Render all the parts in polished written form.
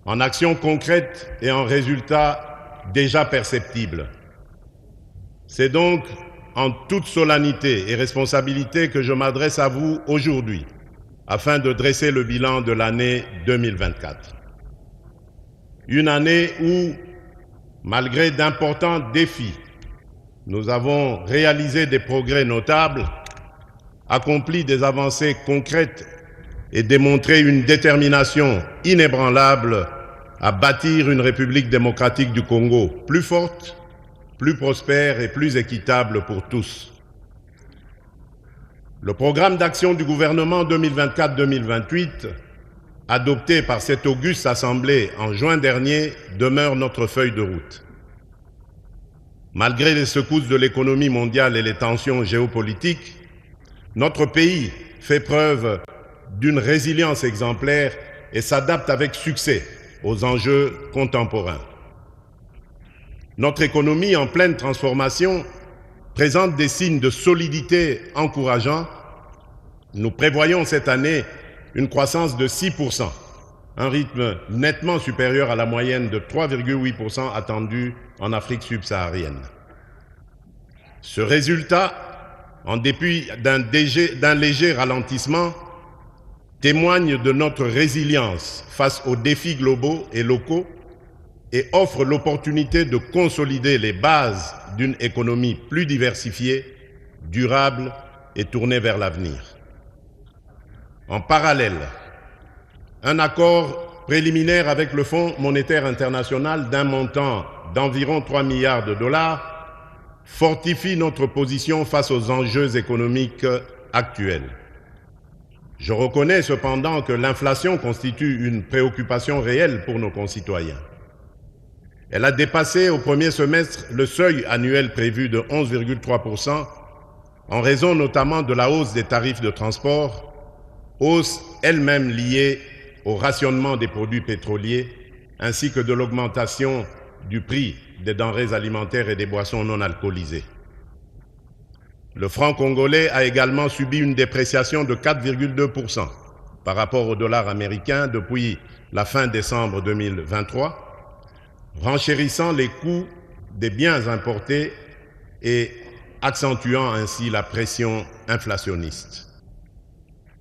en actions concrètes et en résultats déjà perceptibles. C'est donc en toute solennité et responsabilité que je m'adresse à vous aujourd'hui afin de dresser le bilan de l'année 2024. Une année où, malgré d'importants défis, nous avons réalisé des progrès notables, accompli des avancées concrètes et démontré une détermination inébranlable à bâtir une République démocratique du Congo plus forte, plus prospère et plus équitable pour tous. Le programme d'action du gouvernement 2024-2028, adopté par cette auguste Assemblée en juin dernier, demeure notre feuille de route. Malgré les secousses de l'économie mondiale et les tensions géopolitiques, notre pays fait preuve d'une résilience exemplaire et s'adapte avec succès aux enjeux contemporains. Notre économie en pleine transformation présente des signes de solidité encourageants. Nous prévoyons cette année une croissance de 6%, un rythme nettement supérieur à la moyenne de 3,8% attendue en Afrique subsaharienne. Ce résultat, en dépit d'un léger ralentissement, témoigne de notre résilience face aux défis globaux et locaux et offre l'opportunité de consolider les bases d'une économie plus diversifiée, durable et tournée vers l'avenir. En parallèle, un accord préliminaire avec le Fonds monétaire international d'un montant d'environ 3 milliards de dollars fortifie notre position face aux enjeux économiques actuels. Je reconnais cependant que l'inflation constitue une préoccupation réelle pour nos concitoyens. Elle a dépassé au premier semestre le seuil annuel prévu de 11,3% en raison notamment de la hausse des tarifs de transport, hausse elle-même liée au rationnement des produits pétroliers ainsi que de l'augmentation du prix des denrées alimentaires et des boissons non alcoolisées. Le franc congolais a également subi une dépréciation de 4,2% par rapport au dollar américain depuis la fin décembre 2023, renchérissant les coûts des biens importés et accentuant ainsi la pression inflationniste.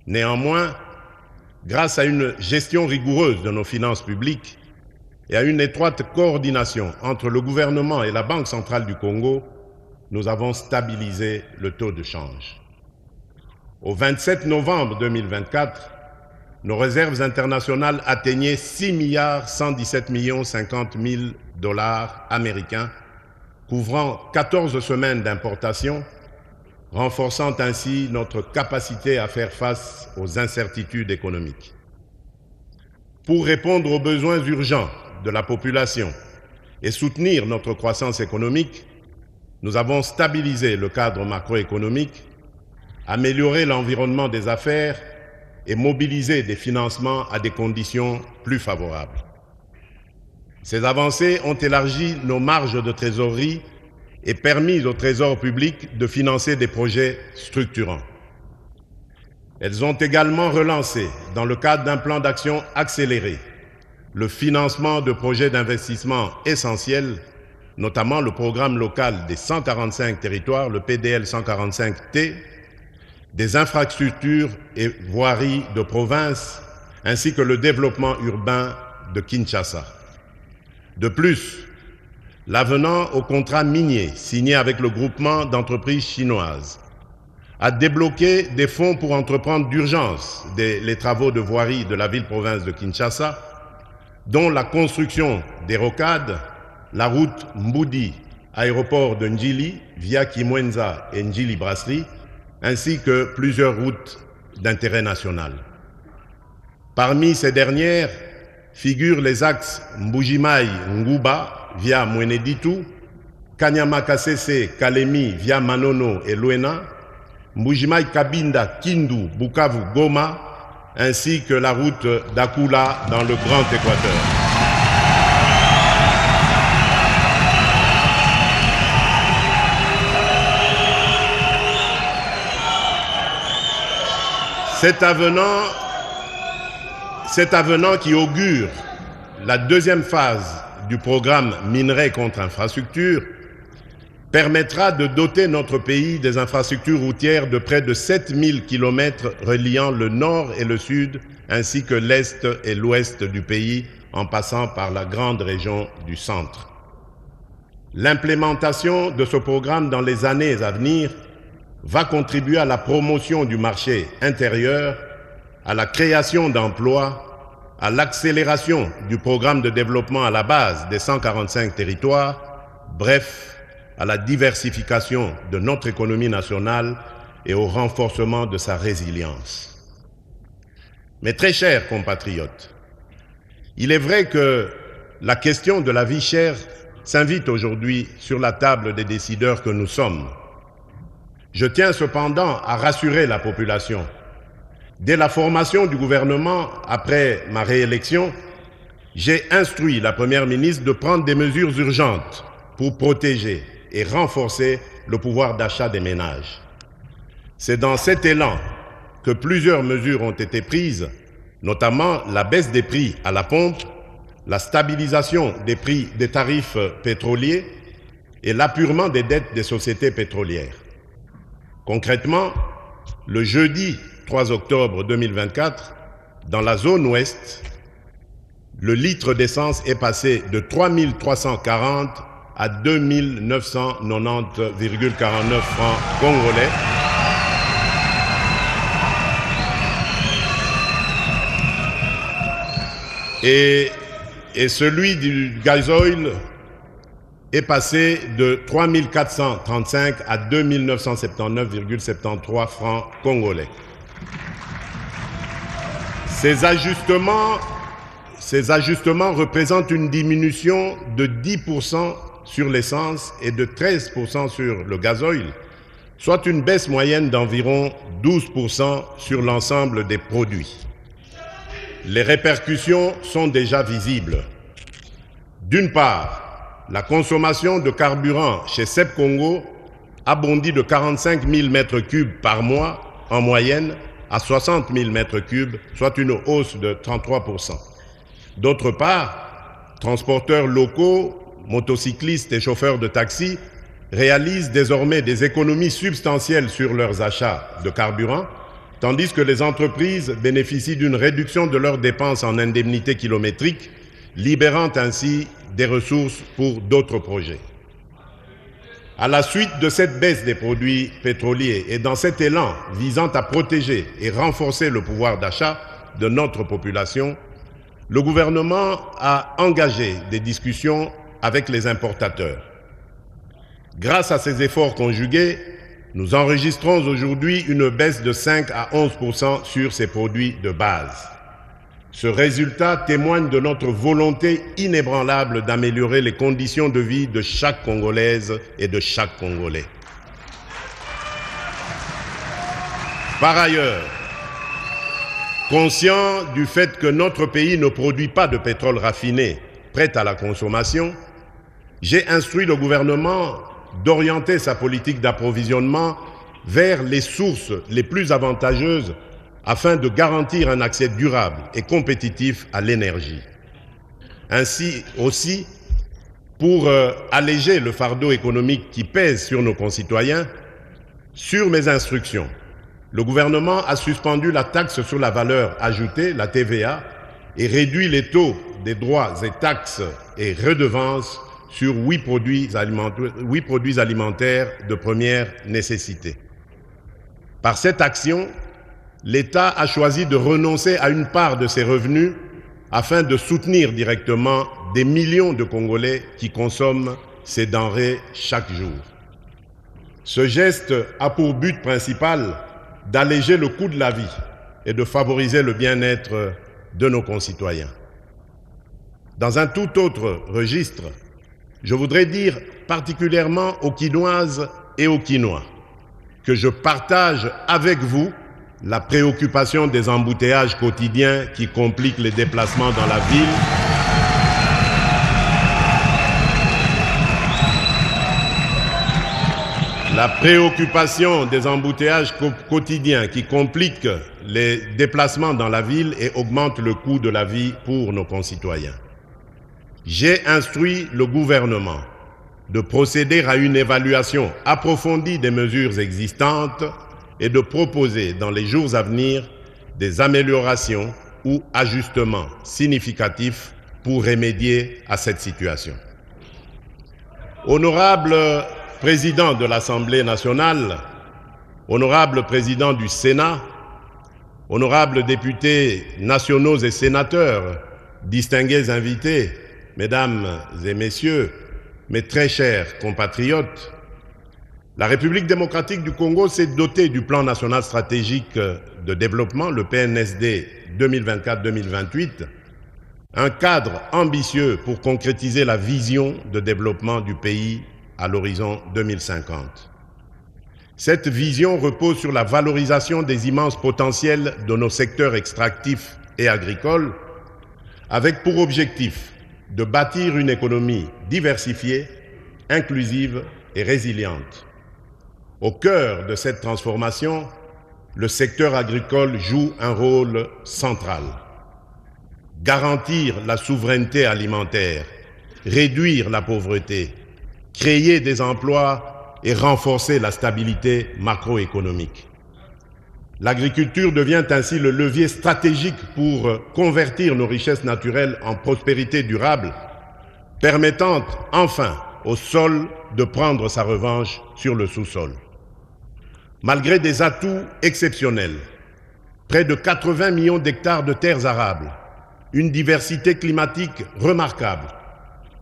Néanmoins, grâce à une gestion rigoureuse de nos finances publiques et à une étroite coordination entre le gouvernement et la Banque centrale du Congo, nous avons stabilisé le taux de change. Au 27 novembre 2024, nos réserves internationales atteignaient 6,117 milliards dollars américains, couvrant 14 semaines d'importation, renforçant ainsi notre capacité à faire face aux incertitudes économiques. Pour répondre aux besoins urgents de la population et soutenir notre croissance économique, nous avons stabilisé le cadre macroéconomique, amélioré l'environnement des affaires et mobilisé des financements à des conditions plus favorables. Ces avancées ont élargi nos marges de trésorerie et permis au Trésor public de financer des projets structurants. Elles ont également relancé, dans le cadre d'un plan d'action accéléré, le financement de projets d'investissement essentiels, notamment le programme local des 145 territoires, le PDL 145T, des infrastructures et voiries de province, ainsi que le développement urbain de Kinshasa. De plus, l'avenant au contrat minier signé avec le groupement d'entreprises chinoises a débloqué des fonds pour entreprendre d'urgence les travaux de voirie de la ville-province de Kinshasa, dont la construction des rocades, la route Mboudi, aéroport de Ndjili, via Kimwenza et Ndjili Brasserie, ainsi que plusieurs routes d'intérêt national. Parmi ces dernières figurent les axes Mbujimai-Nguba via Mweneditu, Kanyama-Kasese-Kalemi via Manono et Luena, Mbujimai-Kabinda-Kindu-Bukavu-Goma, ainsi que la route d'Akula dans le Grand Équateur. Cet avenant qui augure la deuxième phase du programme Minerais contre infrastructures permettra de doter notre pays des infrastructures routières de près de 7000 km reliant le nord et le sud, ainsi que l'est et l'ouest du pays, en passant par la grande région du centre. L'implémentation de ce programme dans les années à venir va contribuer à la promotion du marché intérieur, à la création d'emplois, à l'accélération du programme de développement à la base des 145 territoires, bref, à la diversification de notre économie nationale et au renforcement de sa résilience. Mes très chers compatriotes, il est vrai que la question de la vie chère s'invite aujourd'hui sur la table des décideurs que nous sommes. Je tiens cependant à rassurer la population. Dès la formation du gouvernement, après ma réélection, j'ai instruit la Première ministre de prendre des mesures urgentes pour protéger et renforcer le pouvoir d'achat des ménages. C'est dans cet élan que plusieurs mesures ont été prises, notamment la baisse des prix à la pompe, la stabilisation des prix des tarifs pétroliers et l'apurement des dettes des sociétés pétrolières. Concrètement, le jeudi 3 octobre 2024, dans la zone ouest, le litre d'essence est passé de 3 340 à 2 990,49 francs congolais. Et celui du gazoil est passé de 3 435 à 2 979,73 francs congolais. Ces ajustements représentent une diminution de 10% sur l'essence et de 13% sur le gazoil, soit une baisse moyenne d'environ 12% sur l'ensemble des produits. Les répercussions sont déjà visibles. D'une part, la consommation de carburant chez SEP Congo a bondi de 45 000 m3 par mois en moyenne à 60 000 m3, soit une hausse de 33%. D'autre part, transporteurs locaux, motocyclistes et chauffeurs de taxi réalisent désormais des économies substantielles sur leurs achats de carburant, tandis que les entreprises bénéficient d'une réduction de leurs dépenses en indemnités kilométriques, libérant ainsi des ressources pour d'autres projets. À la suite de cette baisse des produits pétroliers et dans cet élan visant à protéger et renforcer le pouvoir d'achat de notre population, le gouvernement a engagé des discussions avec les importateurs. Grâce à ces efforts conjugués, nous enregistrons aujourd'hui une baisse de 5 à 11% sur ces produits de base. Ce résultat témoigne de notre volonté inébranlable d'améliorer les conditions de vie de chaque Congolaise et de chaque Congolais. Par ailleurs, conscient du fait que notre pays ne produit pas de pétrole raffiné prêt à la consommation, j'ai instruit le gouvernement d'orienter sa politique d'approvisionnement vers les sources les plus avantageuses afin de garantir un accès durable et compétitif à l'énergie. Ainsi aussi, pour alléger le fardeau économique qui pèse sur nos concitoyens, sur mes instructions, le gouvernement a suspendu la taxe sur la valeur ajoutée, la TVA, et réduit les taux des droits et taxes et redevances sur 8 produits alimentaires de première nécessité. Par cette action, l'État a choisi de renoncer à une part de ses revenus afin de soutenir directement des millions de Congolais qui consomment ces denrées chaque jour. Ce geste a pour but principal d'alléger le coût de la vie et de favoriser le bien-être de nos concitoyens. Dans un tout autre registre, je voudrais dire particulièrement aux Kinoises et aux Kinois que je partage avec vous la préoccupation des embouteillages quotidiens qui compliquent les déplacements dans la ville, la préoccupation des embouteillages quotidiens qui compliquent les déplacements dans la ville et augmentent le coût de la vie pour nos concitoyens. j'ai instruit le gouvernement de procéder à une évaluation approfondie des mesures existantes et de proposer dans les jours à venir des améliorations ou ajustements significatifs pour remédier à cette situation. Honorable Président de l'Assemblée nationale, honorable Président du Sénat, honorables députés nationaux et sénateurs, distingués invités, mesdames et messieurs, mes très chers compatriotes, la République démocratique du Congo s'est dotée du plan national stratégique de développement, le PNSD 2024-2028, un cadre ambitieux pour concrétiser la vision de développement du pays à l'horizon 2050. Cette vision repose sur la valorisation des immenses potentiels de nos secteurs extractifs et agricoles, avec pour objectif de bâtir une économie diversifiée, inclusive et résiliente. Au cœur de cette transformation, le secteur agricole joue un rôle central. Garantir la souveraineté alimentaire, réduire la pauvreté, créer des emplois et renforcer la stabilité macroéconomique. L'agriculture devient ainsi le levier stratégique pour convertir nos richesses naturelles en prospérité durable, permettant enfin au sol de prendre sa revanche sur le sous-sol. Malgré des atouts exceptionnels, près de 80 millions d'hectares de terres arables, une diversité climatique remarquable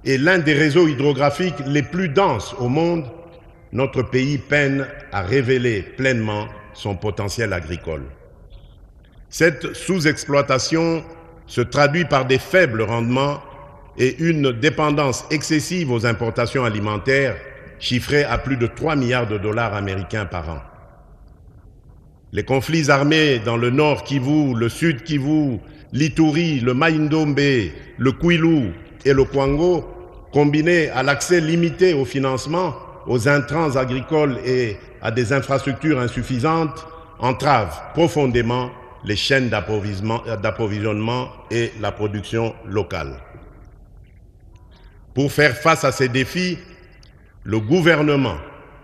et l'un des réseaux hydrographiques les plus denses au monde, notre pays peine à révéler pleinement son potentiel agricole. Cette sous-exploitation se traduit par des faibles rendements et une dépendance excessive aux importations alimentaires chiffrée à plus de 3 milliards de dollars américains par an. Les conflits armés dans le nord Kivu, le sud Kivu, l'Ituri, le Mai-Ndombe, le Kwilu et le Kwango, combinés à l'accès limité au financement, aux intrants agricoles et à des infrastructures insuffisantes, entravent profondément les chaînes d'approvisionnement et la production locale. Pour faire face à ces défis, le gouvernement,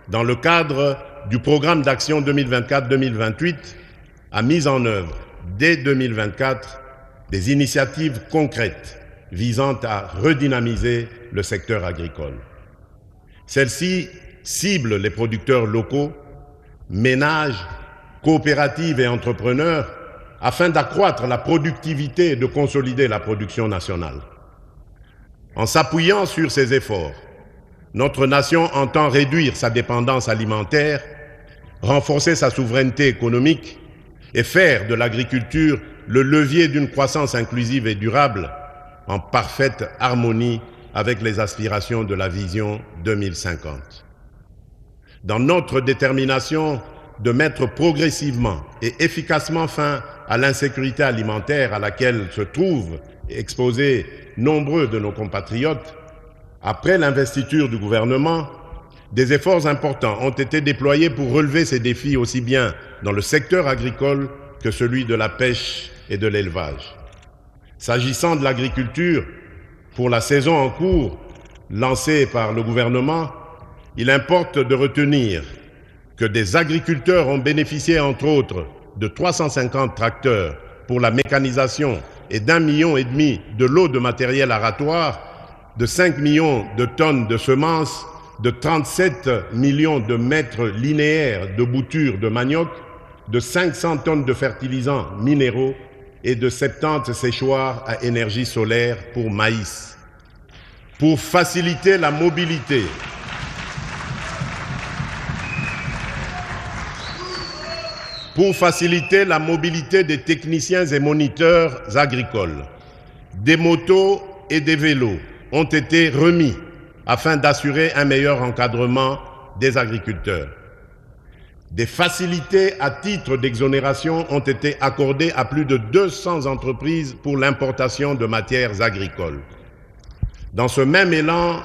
dans le cadre du programme d'action 2024-2028, a mis en œuvre, dès 2024, des initiatives concrètes visant à redynamiser le secteur agricole. Celles-ci ciblent les producteurs locaux, ménages, coopératives et entrepreneurs afin d'accroître la productivité et de consolider la production nationale. En s'appuyant sur ces efforts, notre nation entend réduire sa dépendance alimentaire, renforcer sa souveraineté économique et faire de l'agriculture le levier d'une croissance inclusive et durable en parfaite harmonie avec les aspirations de la vision 2050. Dans notre détermination de mettre progressivement et efficacement fin à l'insécurité alimentaire à laquelle se trouvent exposés nombreux de nos compatriotes, après l'investiture du gouvernement, des efforts importants ont été déployés pour relever ces défis aussi bien dans le secteur agricole que celui de la pêche et de l'élevage. S'agissant de l'agriculture, pour la saison en cours lancée par le gouvernement, il importe de retenir que des agriculteurs ont bénéficié entre autres de 350 tracteurs pour la mécanisation et d'1,5 million de lots de matériel aratoire, de 5 millions de tonnes de semences, de 37 millions de mètres linéaires de boutures de manioc, de 500 tonnes de fertilisants minéraux et de 70 séchoirs à énergie solaire pour maïs. Pour faciliter la mobilité, des techniciens et moniteurs agricoles, des motos et des vélos ont été remis afin d'assurer un meilleur encadrement des agriculteurs. Des facilités à titre d'exonération ont été accordées à plus de 200 entreprises pour l'importation de matières agricoles. Dans ce même élan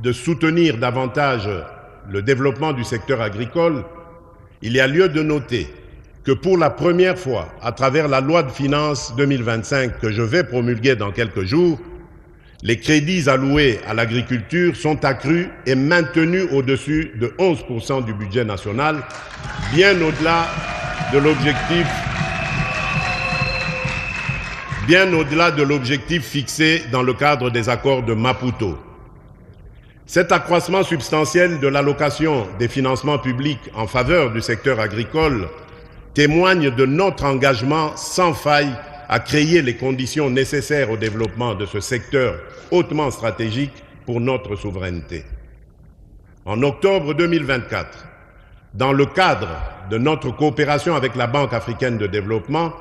de soutenir davantage le développement du secteur agricole, il y a lieu de noter que pour la première fois, à travers la loi de finances 2025 que je vais promulguer dans quelques jours, Les crédits alloués à l'agriculture sont accrus et maintenus au-dessus de 11% du budget national, bien au-delà de l'objectif fixé dans le cadre des accords de Maputo. Cet accroissement substantiel de l'allocation des financements publics en faveur du secteur agricole témoigne de notre engagement sans faille à créer les conditions nécessaires au développement de ce secteur hautement stratégique pour notre souveraineté. En octobre 2024, dans le cadre de notre coopération avec la Banque africaine de développement,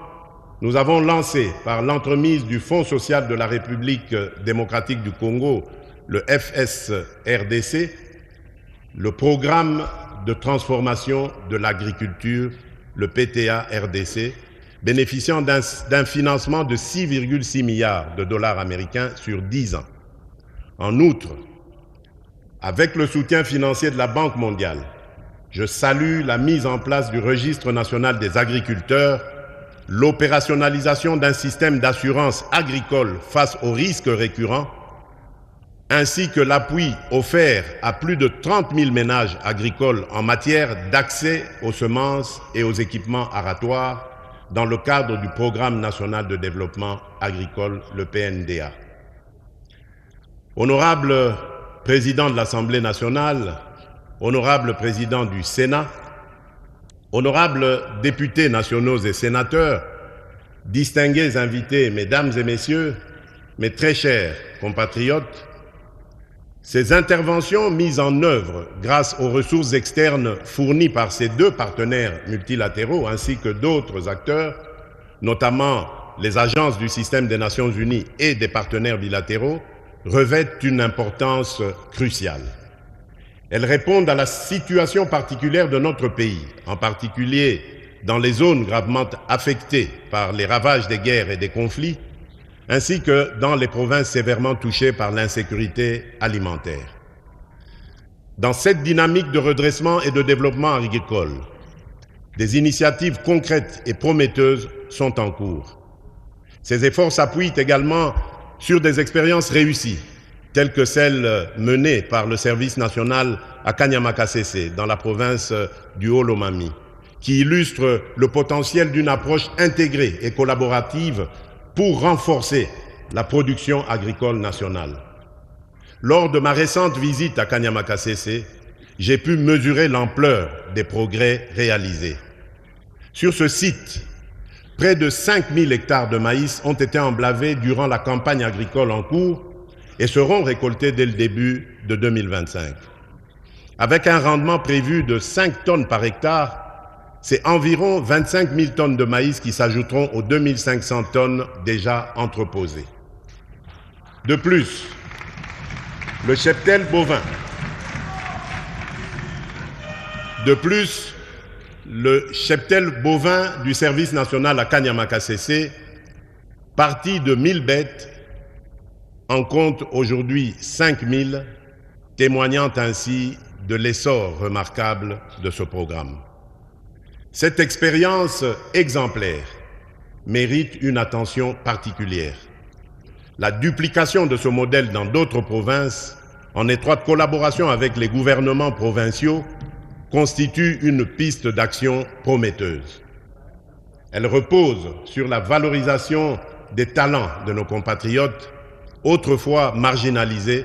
nous avons lancé, par l'entremise du Fonds social de la République démocratique du Congo, le FSRDC, le programme de transformation de l'agriculture, le PTA-RDC, bénéficiant d'un financement de 6,6 milliards de dollars américains sur 10 ans. En outre, avec le soutien financier de la Banque mondiale, je salue la mise en place du Registre national des agriculteurs, l'opérationnalisation d'un système d'assurance agricole face aux risques récurrents, ainsi que l'appui offert à plus de 30 000 ménages agricoles en matière d'accès aux semences et aux équipements aratoires dans le cadre du Programme national de développement agricole, le PNDA. Honorable Président de l'Assemblée nationale, honorable Président du Sénat, honorables députés nationaux et sénateurs, distingués invités, mesdames et messieurs, mes très chers compatriotes, ces interventions mises en œuvre grâce aux ressources externes fournies par ces deux partenaires multilatéraux ainsi que d'autres acteurs, notamment les agences du système des Nations Unies et des partenaires bilatéraux, revêtent une importance cruciale. Elles répondent à la situation particulière de notre pays, en particulier dans les zones gravement affectées par les ravages des guerres et des conflits, ainsi que dans les provinces sévèrement touchées par l'insécurité alimentaire. Dans cette dynamique de redressement et de développement agricole, des initiatives concrètes et prometteuses sont en cours. Ces efforts s'appuient également sur des expériences réussies, telles que celles menées par le service national à Kanyamakasese, dans la province du Haut-Lomami, qui illustrent le potentiel d'une approche intégrée et collaborative pour renforcer la production agricole nationale. Lors de ma récente visite à Kanyamakasese, j'ai pu mesurer l'ampleur des progrès réalisés. Sur ce site, près de 5000 hectares de maïs ont été emblavés durant la campagne agricole en cours et seront récoltés dès le début de 2025. Avec un rendement prévu de 5 tonnes par hectare, c'est environ 25 000 tonnes de maïs qui s'ajouteront aux 2500 tonnes déjà entreposées. De plus, le cheptel bovin du service national à Kanyamakasese, parti de 1000 bêtes, en compte aujourd'hui 5000, témoignant ainsi de l'essor remarquable de ce programme. Cette expérience exemplaire mérite une attention particulière. La duplication de ce modèle dans d'autres provinces, en étroite collaboration avec les gouvernements provinciaux, constitue une piste d'action prometteuse. Elle repose sur la valorisation des talents de nos compatriotes, autrefois marginalisés,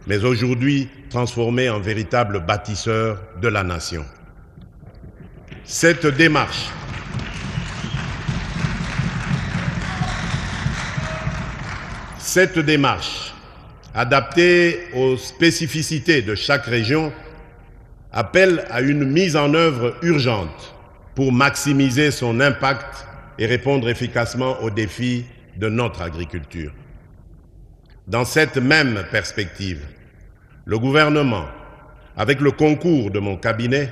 mais aujourd'hui transformés en véritables bâtisseurs de la nation. Cette démarche adaptée aux spécificités de chaque région, appelle à une mise en œuvre urgente pour maximiser son impact et répondre efficacement aux défis de notre agriculture. Dans cette même perspective, le gouvernement, avec le concours de mon cabinet,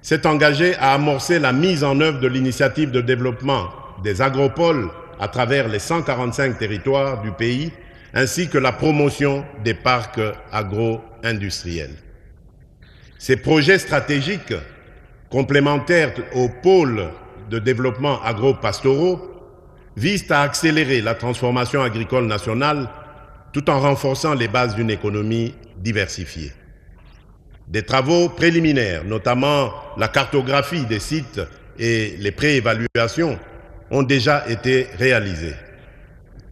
s'est engagé à amorcer la mise en œuvre de l'initiative de développement des agropoles à travers les 145 territoires du pays, ainsi que la promotion des parcs agro-industriels. Ces projets stratégiques, complémentaires aux pôles de développement agro-pastoraux, visent à accélérer la transformation agricole nationale tout en renforçant les bases d'une économie diversifiée. Des travaux préliminaires, notamment la cartographie des sites et les préévaluations, ont déjà été réalisés.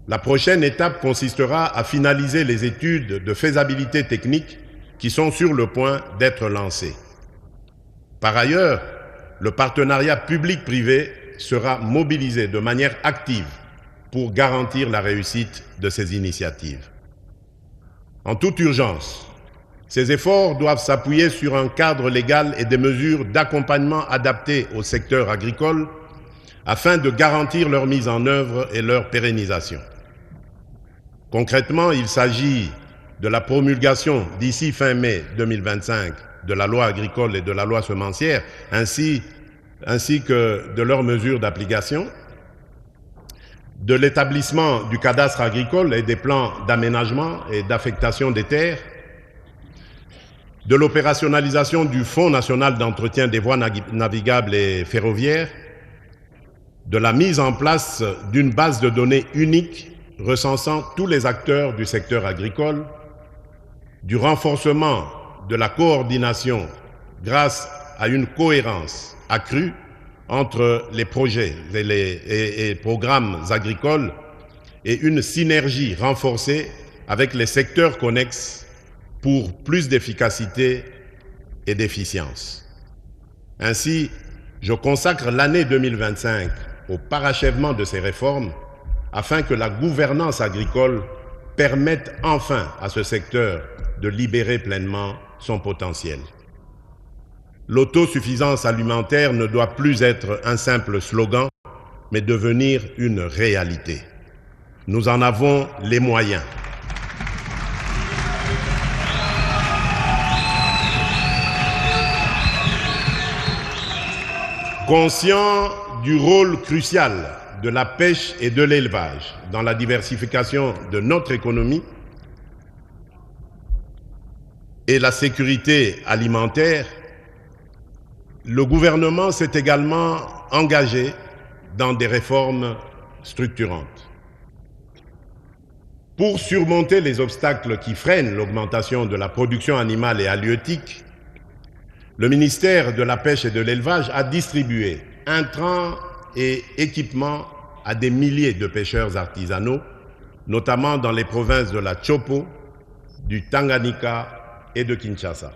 La prochaine étape consistera à finaliser les études de faisabilité technique qui sont sur le point d'être lancées. Par ailleurs, le partenariat public-privé sera mobilisé de manière active pour garantir la réussite de ces initiatives. En toute urgence, ces efforts doivent s'appuyer sur un cadre légal et des mesures d'accompagnement adaptées au secteur agricole afin de garantir leur mise en œuvre et leur pérennisation. Concrètement, il s'agit de la promulgation d'ici fin mai 2025 de la loi agricole et de la loi semencière, ainsi que de leurs mesures d'application, de l'établissement du cadastre agricole et des plans d'aménagement et d'affectation des terres, de l'opérationnalisation du Fonds national d'entretien des voies navigables et ferroviaires, de la mise en place d'une base de données unique recensant tous les acteurs du secteur agricole, du renforcement de la coordination grâce à une cohérence accrue entre les projets et programmes agricoles et une synergie renforcée avec les secteurs connexes pour plus d'efficacité et d'efficience. Ainsi, je consacre l'année 2025 au parachèvement de ces réformes afin que la gouvernance agricole permette enfin à ce secteur de libérer pleinement son potentiel. L'autosuffisance alimentaire ne doit plus être un simple slogan, mais devenir une réalité. Nous en avons les moyens. Conscient du rôle crucial de la pêche et de l'élevage dans la diversification de notre économie et la sécurité alimentaire, le gouvernement s'est également engagé dans des réformes structurantes. Pour surmonter les obstacles qui freinent l'augmentation de la production animale et halieutique, le ministère de la Pêche et de l'Élevage a distribué intrants et équipements à des milliers de pêcheurs artisanaux, notamment dans les provinces de la Chopo, du Tanganyika et de Kinshasa,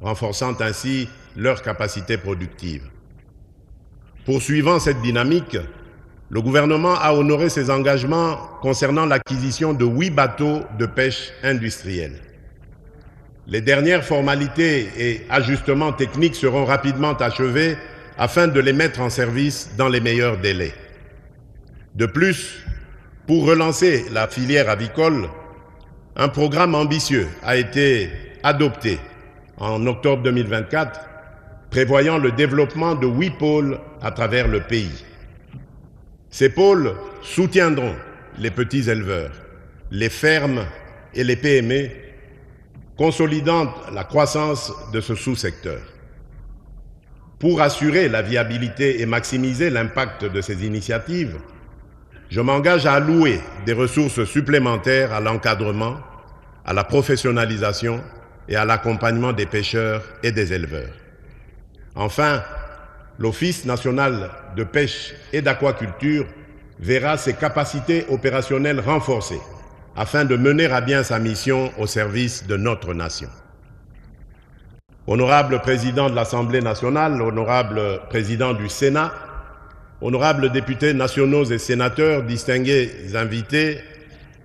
renforçant ainsi leur capacité productive. Poursuivant cette dynamique, le gouvernement a honoré ses engagements concernant l'acquisition de 8 bateaux de pêche industrielle. Les dernières formalités et ajustements techniques seront rapidement achevés afin de les mettre en service dans les meilleurs délais. De plus, pour relancer la filière avicole, un programme ambitieux a été adopté en octobre 2024, prévoyant le développement de 8 pôles à travers le pays. Ces pôles soutiendront les petits éleveurs, les fermes et les PME, consolidant la croissance de ce sous-secteur. Pour assurer la viabilité et maximiser l'impact de ces initiatives, je m'engage à allouer des ressources supplémentaires à l'encadrement, à la professionnalisation et à l'accompagnement des pêcheurs et des éleveurs. Enfin, l'Office national de pêche et d'aquaculture verra ses capacités opérationnelles renforcées afin de mener à bien sa mission au service de notre nation. Honorable Président de l'Assemblée nationale, honorable Président du Sénat, honorables députés nationaux et sénateurs, distingués invités,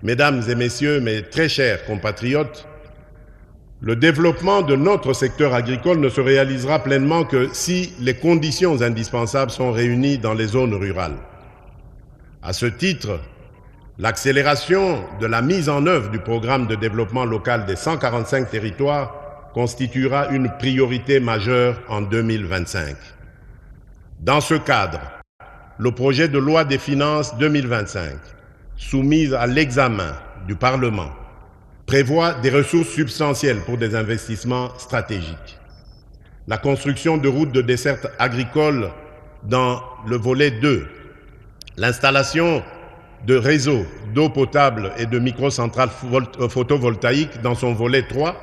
Mesdames et Messieurs, mes très chers compatriotes, le développement de notre secteur agricole ne se réalisera pleinement que si les conditions indispensables sont réunies dans les zones rurales. À ce titre, l'accélération de la mise en œuvre du programme de développement local des 145 territoires constituera une priorité majeure en 2025. Dans ce cadre, le projet de loi des finances 2025, soumis à l'examen du Parlement, prévoit des ressources substantielles pour des investissements stratégiques. La construction de routes de desserte agricole dans le volet 2, l'installation de réseaux d'eau potable et de microcentrales photovoltaïques dans son volet 3,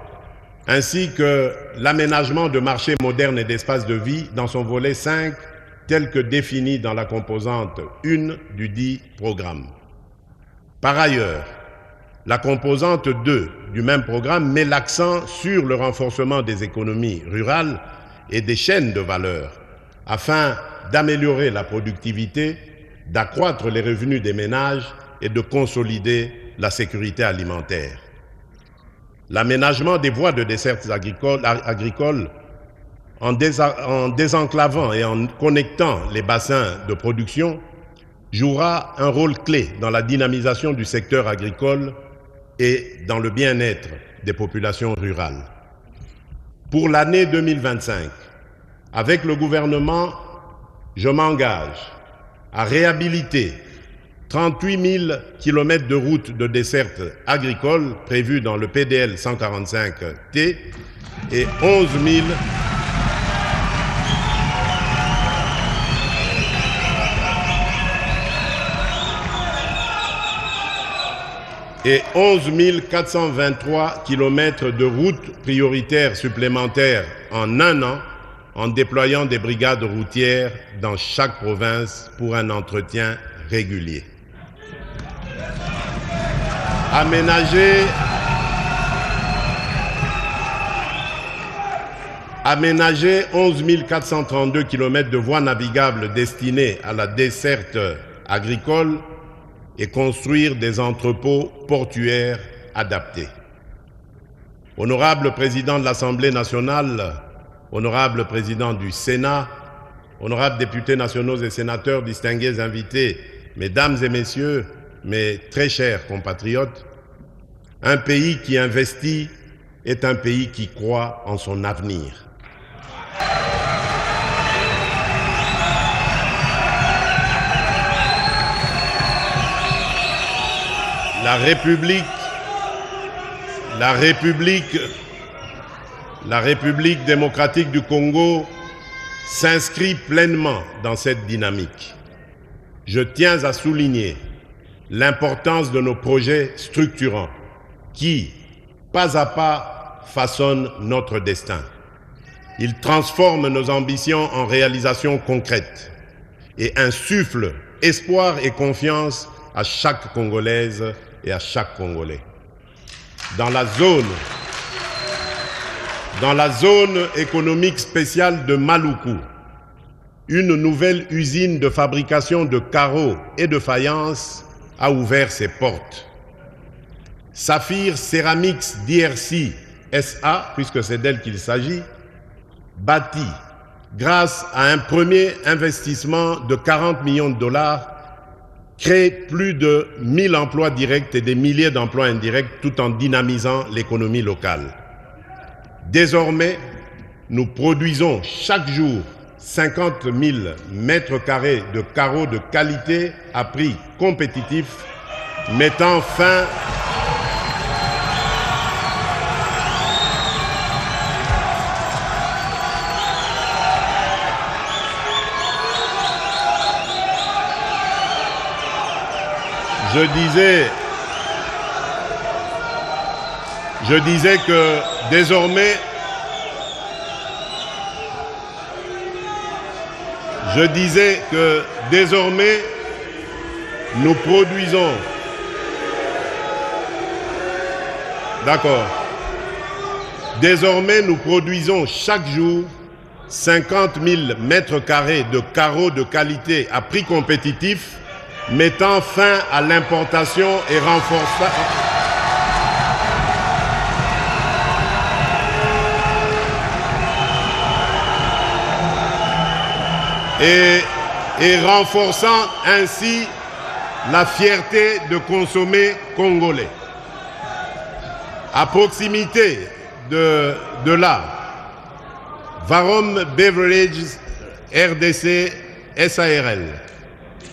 ainsi que l'aménagement de marchés modernes et d'espaces de vie dans son volet 5, tel que défini dans la composante 1 du dit programme. Par ailleurs, la composante 2 du même programme met l'accent sur le renforcement des économies rurales et des chaînes de valeur, afin d'améliorer la productivité, d'accroître les revenus des ménages et de consolider la sécurité alimentaire. L'aménagement des voies de desserte agricoles en désenclavant et en connectant les bassins de production jouera un rôle clé dans la dynamisation du secteur agricole et dans le bien-être des populations rurales. Pour l'année 2025, avec le gouvernement, je m'engage à réhabiliter 38 000 km de routes de desserte agricole prévues dans le PDL 145T et 11 423 km de routes prioritaires supplémentaires en un an, en déployant des brigades routières dans chaque province pour un entretien régulier. Aménager 11 432 km de voies navigables destinées à la desserte agricole et construire des entrepôts portuaires adaptés. Honorable Président de l'Assemblée nationale, Honorable Président du Sénat, honorables députés nationaux et sénateurs, distingués invités, Mesdames et Messieurs, mes très chers compatriotes, un pays qui investit est un pays qui croit en son avenir. La République démocratique du Congo s'inscrit pleinement dans cette dynamique. Je tiens à souligner l'importance de nos projets structurants qui, pas à pas, façonnent notre destin. Ils transforment nos ambitions en réalisations concrètes et insufflent espoir et confiance à chaque Congolaise et à chaque Congolais. Dans la zone économique spéciale de Maluku, une nouvelle usine de fabrication de carreaux et de faïence a ouvert ses portes. Saphir Ceramics DRC SA, puisque c'est d'elle qu'il s'agit, bâtit, grâce à un premier investissement de 40 millions de dollars, crée plus de 1000 emplois directs et des milliers d'emplois indirects tout en dynamisant l'économie locale. Désormais, nous produisons chaque jour 50 000 mètres carrés de carreaux de qualité à prix compétitif, mettant fin Je disais que désormais, nous produisons. D'accord. Désormais, nous produisons chaque jour 50 000 mètres carrés de carreaux de qualité à prix compétitif, mettant fin à l'importation et renforçant et renforçant ainsi la fierté de consommer congolais. À proximité de là, Varom Beverages RDC SARL,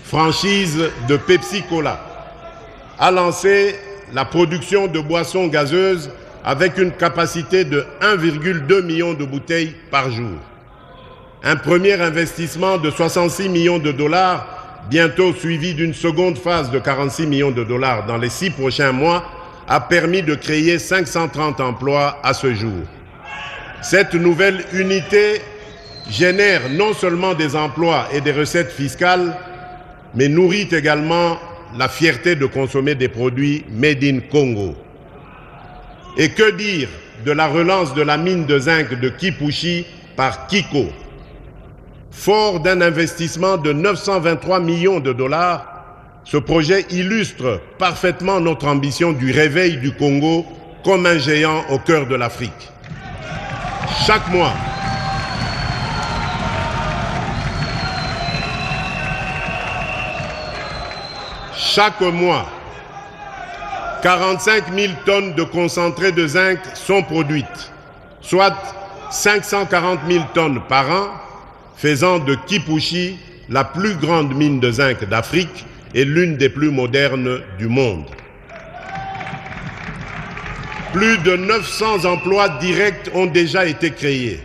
franchise de Pepsi Cola, a lancé la production de boissons gazeuses avec une capacité de 1,2 million de bouteilles par jour. Un premier investissement de 66 millions de dollars bientôt suivie d'une seconde phase de 46 millions de dollars dans les 6 prochains mois, a permis de créer 530 emplois à ce jour. Cette nouvelle unité génère non seulement des emplois et des recettes fiscales, mais nourrit également la fierté de consommer des produits made in Congo. Et que dire de la relance de la mine de zinc de Kipushi par Kiko? Fort d'un investissement de 923 millions de dollars, ce projet illustre parfaitement notre ambition du réveil du Congo comme un géant au cœur de l'Afrique. Chaque mois, chaque mois, 45 000 tonnes de concentré de zinc sont produites, soit 540 000 tonnes par an, faisant de Kipushi la plus grande mine de zinc d'Afrique et l'une des plus modernes du monde. Plus de 900 emplois directs ont déjà été créés,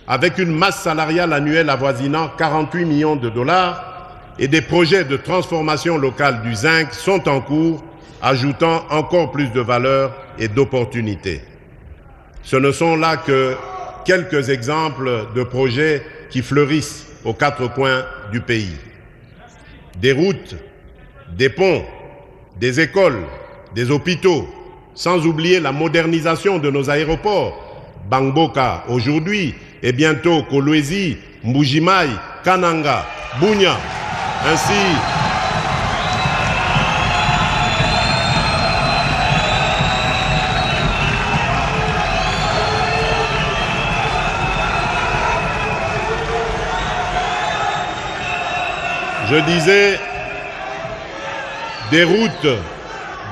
avec une masse salariale annuelle avoisinant 48 millions de dollars, et des projets de transformation locale du zinc sont en cours, ajoutant encore plus de valeur et d'opportunités. Ce ne sont là que quelques exemples de projets qui fleurissent aux 4 coins du pays. Des routes, des ponts, des écoles, des hôpitaux, sans oublier la modernisation de nos aéroports, Bangboka aujourd'hui et bientôt Kolwezi, Mbujimai, Kananga, Bunia. Ainsi, je disais, des routes,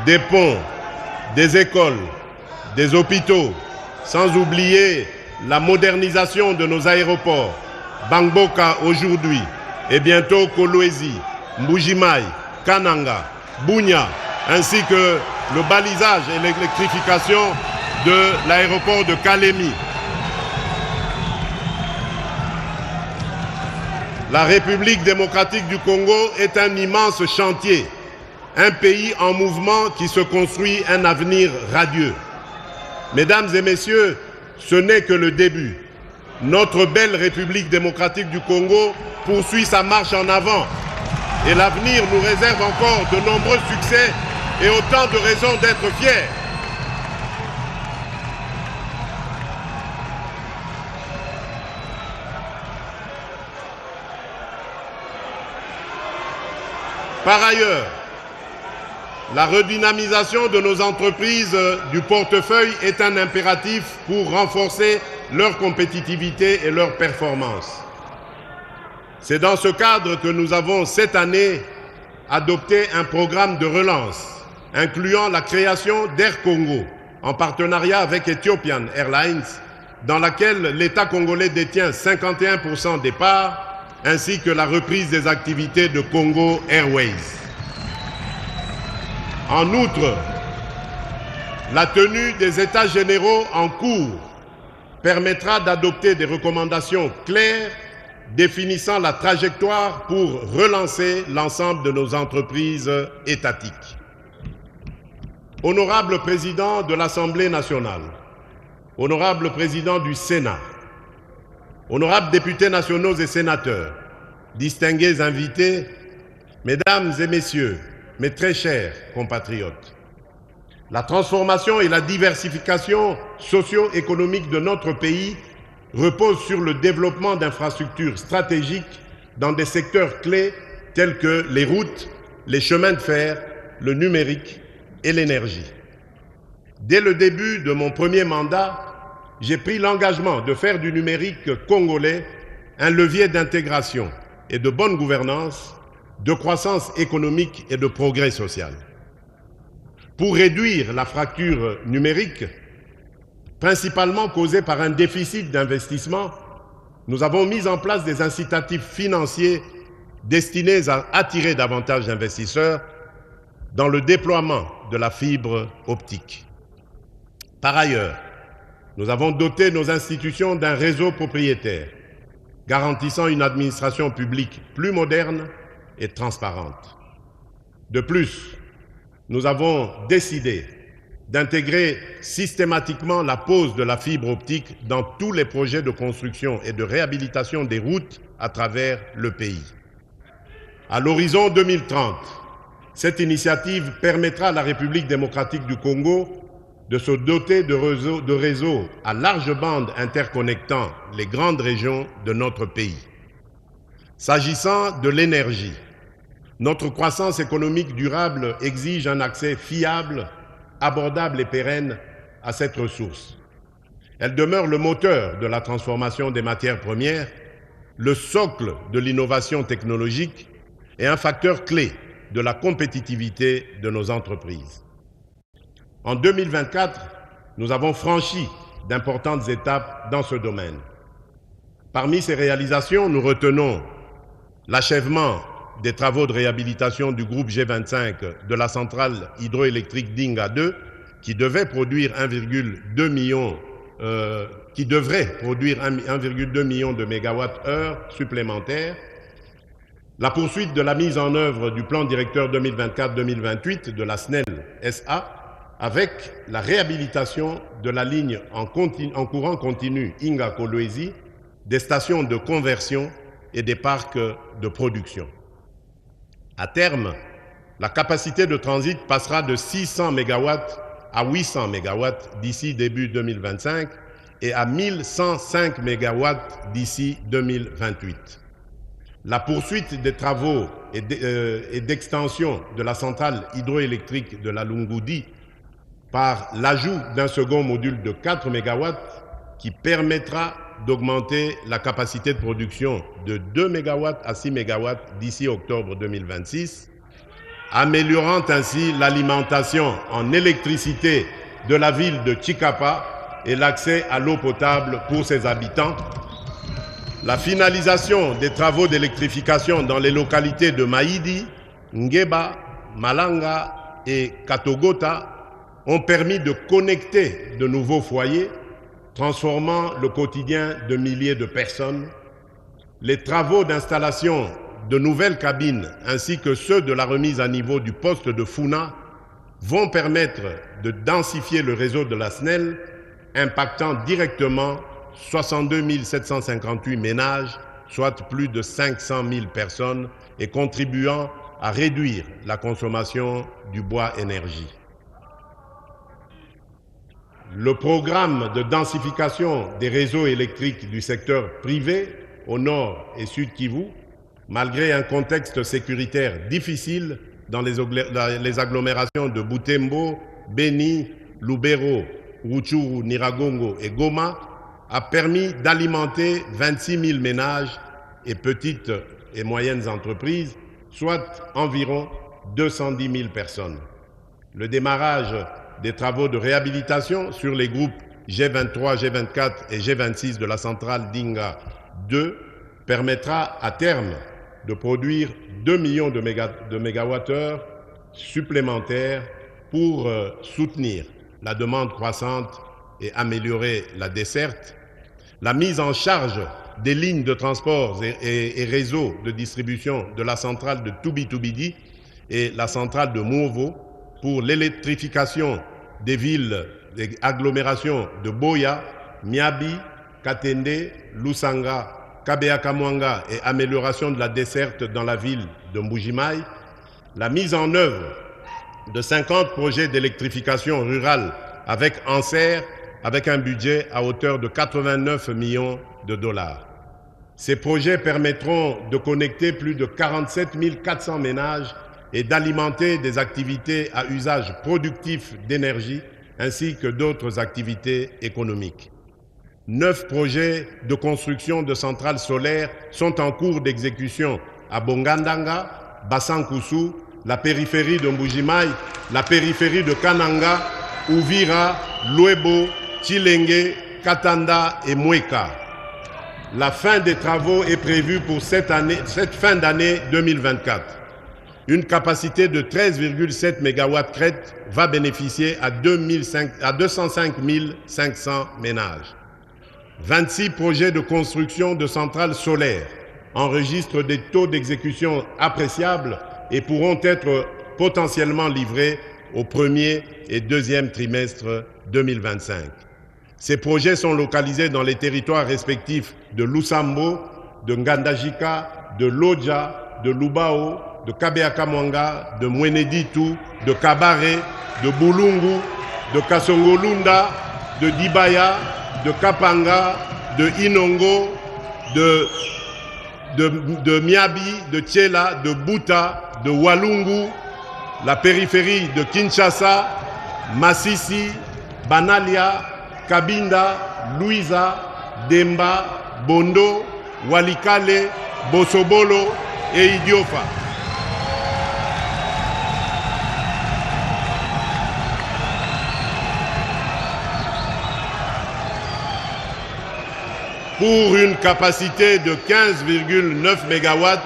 des ponts, des écoles, des hôpitaux, sans oublier la modernisation de nos aéroports, Bangboka aujourd'hui, et bientôt Kolwezi, Mbujimai, Kananga, Bunia, ainsi que le balisage et l'électrification de l'aéroport de Kalemi. La République démocratique du Congo est un immense chantier, un pays en mouvement qui se construit un avenir radieux. Mesdames et messieurs, ce n'est que le début. Notre belle République démocratique du Congo poursuit sa marche en avant et l'avenir nous réserve encore de nombreux succès et autant de raisons d'être fiers. Par ailleurs, la redynamisation de nos entreprises du portefeuille est un impératif pour renforcer leur compétitivité et leur performance. C'est dans ce cadre que nous avons cette année adopté un programme de relance incluant la création d'Air Congo en partenariat avec Ethiopian Airlines, dans laquelle l'État congolais détient 51% des parts, ainsi que la reprise des activités de Congo Airways. En outre, la tenue des États généraux en cours permettra d'adopter des recommandations claires définissant la trajectoire pour relancer l'ensemble de nos entreprises étatiques. Honorable Président de l'Assemblée nationale, Honorable Président du Sénat, honorables députés nationaux et sénateurs, distingués invités, Mesdames et Messieurs, mes très chers compatriotes, la transformation et la diversification socio-économique de notre pays repose sur le développement d'infrastructures stratégiques dans des secteurs clés tels que les routes, les chemins de fer, le numérique et l'énergie. Dès le début de mon premier mandat, j'ai pris l'engagement de faire du numérique congolais un levier d'intégration et de bonne gouvernance, de croissance économique et de progrès social. Pour réduire la fracture numérique, principalement causée par un déficit d'investissement, nous avons mis en place des incitatifs financiers destinés à attirer davantage d'investisseurs dans le déploiement de la fibre optique. Par ailleurs, nous avons doté nos institutions d'un réseau propriétaire, garantissant une administration publique plus moderne et transparente. De plus, nous avons décidé d'intégrer systématiquement la pose de la fibre optique dans tous les projets de construction et de réhabilitation des routes à travers le pays. À l'horizon 2030, cette initiative permettra à la République démocratique du Congo de se doter de réseaux à large bande interconnectant les grandes régions de notre pays. S'agissant de l'énergie, notre croissance économique durable exige un accès fiable, abordable et pérenne à cette ressource. Elle demeure le moteur de la transformation des matières premières, le socle de l'innovation technologique et un facteur clé de la compétitivité de nos entreprises. En 2024, nous avons franchi d'importantes étapes dans ce domaine. Parmi ces réalisations, nous retenons l'achèvement des travaux de réhabilitation du groupe G25 de la centrale hydroélectrique Dinga 2, qui devrait produire 1,2 million de mégawattheures supplémentaires, la poursuite de la mise en œuvre du plan directeur 2024-2028 de la SNEL SA, avec la réhabilitation de la ligne en courant continu Inga-Kolwezi, des stations de conversion et des parcs de production. À terme, la capacité de transit passera de 600 MW à 800 MW d'ici début 2025 et à 1105 MW d'ici 2028. La poursuite des travaux et d'extension de la centrale hydroélectrique de la Lungoudi par l'ajout d'un second module de 4 MW qui permettra d'augmenter la capacité de production de 2 MW à 6 MW d'ici octobre 2026, améliorant ainsi l'alimentation en électricité de la ville de Chikapa et l'accès à l'eau potable pour ses habitants. La finalisation des travaux d'électrification dans les localités de Maïdi, Ngeba, Malanga et Katogota ont permis de connecter de nouveaux foyers, transformant le quotidien de milliers de personnes. Les travaux d'installation de nouvelles cabines ainsi que ceux de la remise à niveau du poste de Funa vont permettre de densifier le réseau de la SNEL, impactant directement 62 758 ménages, soit plus de 500 000 personnes, et contribuant à réduire la consommation du bois énergie. Le programme de densification des réseaux électriques du secteur privé au nord et sud Kivu, malgré un contexte sécuritaire difficile dans les agglomérations de Butembo, Beni, Lubero, Rutshuru, Nyiragongo et Goma, a permis d'alimenter 26 000 ménages et petites et moyennes entreprises, soit environ 210 000 personnes. Le démarrage des travaux de réhabilitation sur les groupes G23, G24 et G26 de la centrale Dinga 2 permettra à terme de produire 2 millions de mégawattheures supplémentaires pour soutenir la demande croissante et améliorer la desserte. La mise en charge des lignes de transport et réseaux de distribution de la centrale de Tubi-Tubidi et la centrale de Mouvo pour l'électrification des villes et agglomérations de Boya, Miabi, Katende, Lusanga, Kabea-Kamwanga et amélioration de la desserte dans la ville de Mbujimaï, la mise en œuvre de 50 projets d'électrification rurale avec Anser, avec un budget à hauteur de 89 millions de dollars. Ces projets permettront de connecter plus de 47 400 ménages et d'alimenter des activités à usage productif d'énergie ainsi que d'autres activités économiques. 9 projets de construction de centrales solaires sont en cours d'exécution à Bongandanga, Bassankusu, la périphérie de Mbujimaï, la périphérie de Kananga, Uvira, Luebo, Chilenge, Katanda et Mweka. La fin des travaux est prévue pour cette fin d'année 2024. Une capacité de 13,7 MW crête va bénéficier à 205 500 ménages. 26 projets de construction de centrales solaires enregistrent des taux d'exécution appréciables et pourront être potentiellement livrés au premier et deuxième trimestre 2025. Ces projets sont localisés dans les territoires respectifs de Lusambo, de Ngandajika, de Lodja, de Lubao, de Kabeakamwanga, de Mweneditu, de Kabare, de Bulungu, de Kasongolunda, de Dibaya, de Kapanga, de Inongo, de Miabi, de Tchela, de Buta, de Walungu, la périphérie de Kinshasa, Masisi, Banalia, Kabinda, Luiza, Demba, Bondo, Walikale, Bosobolo et Idiofa. Pour une capacité de 15,9 MW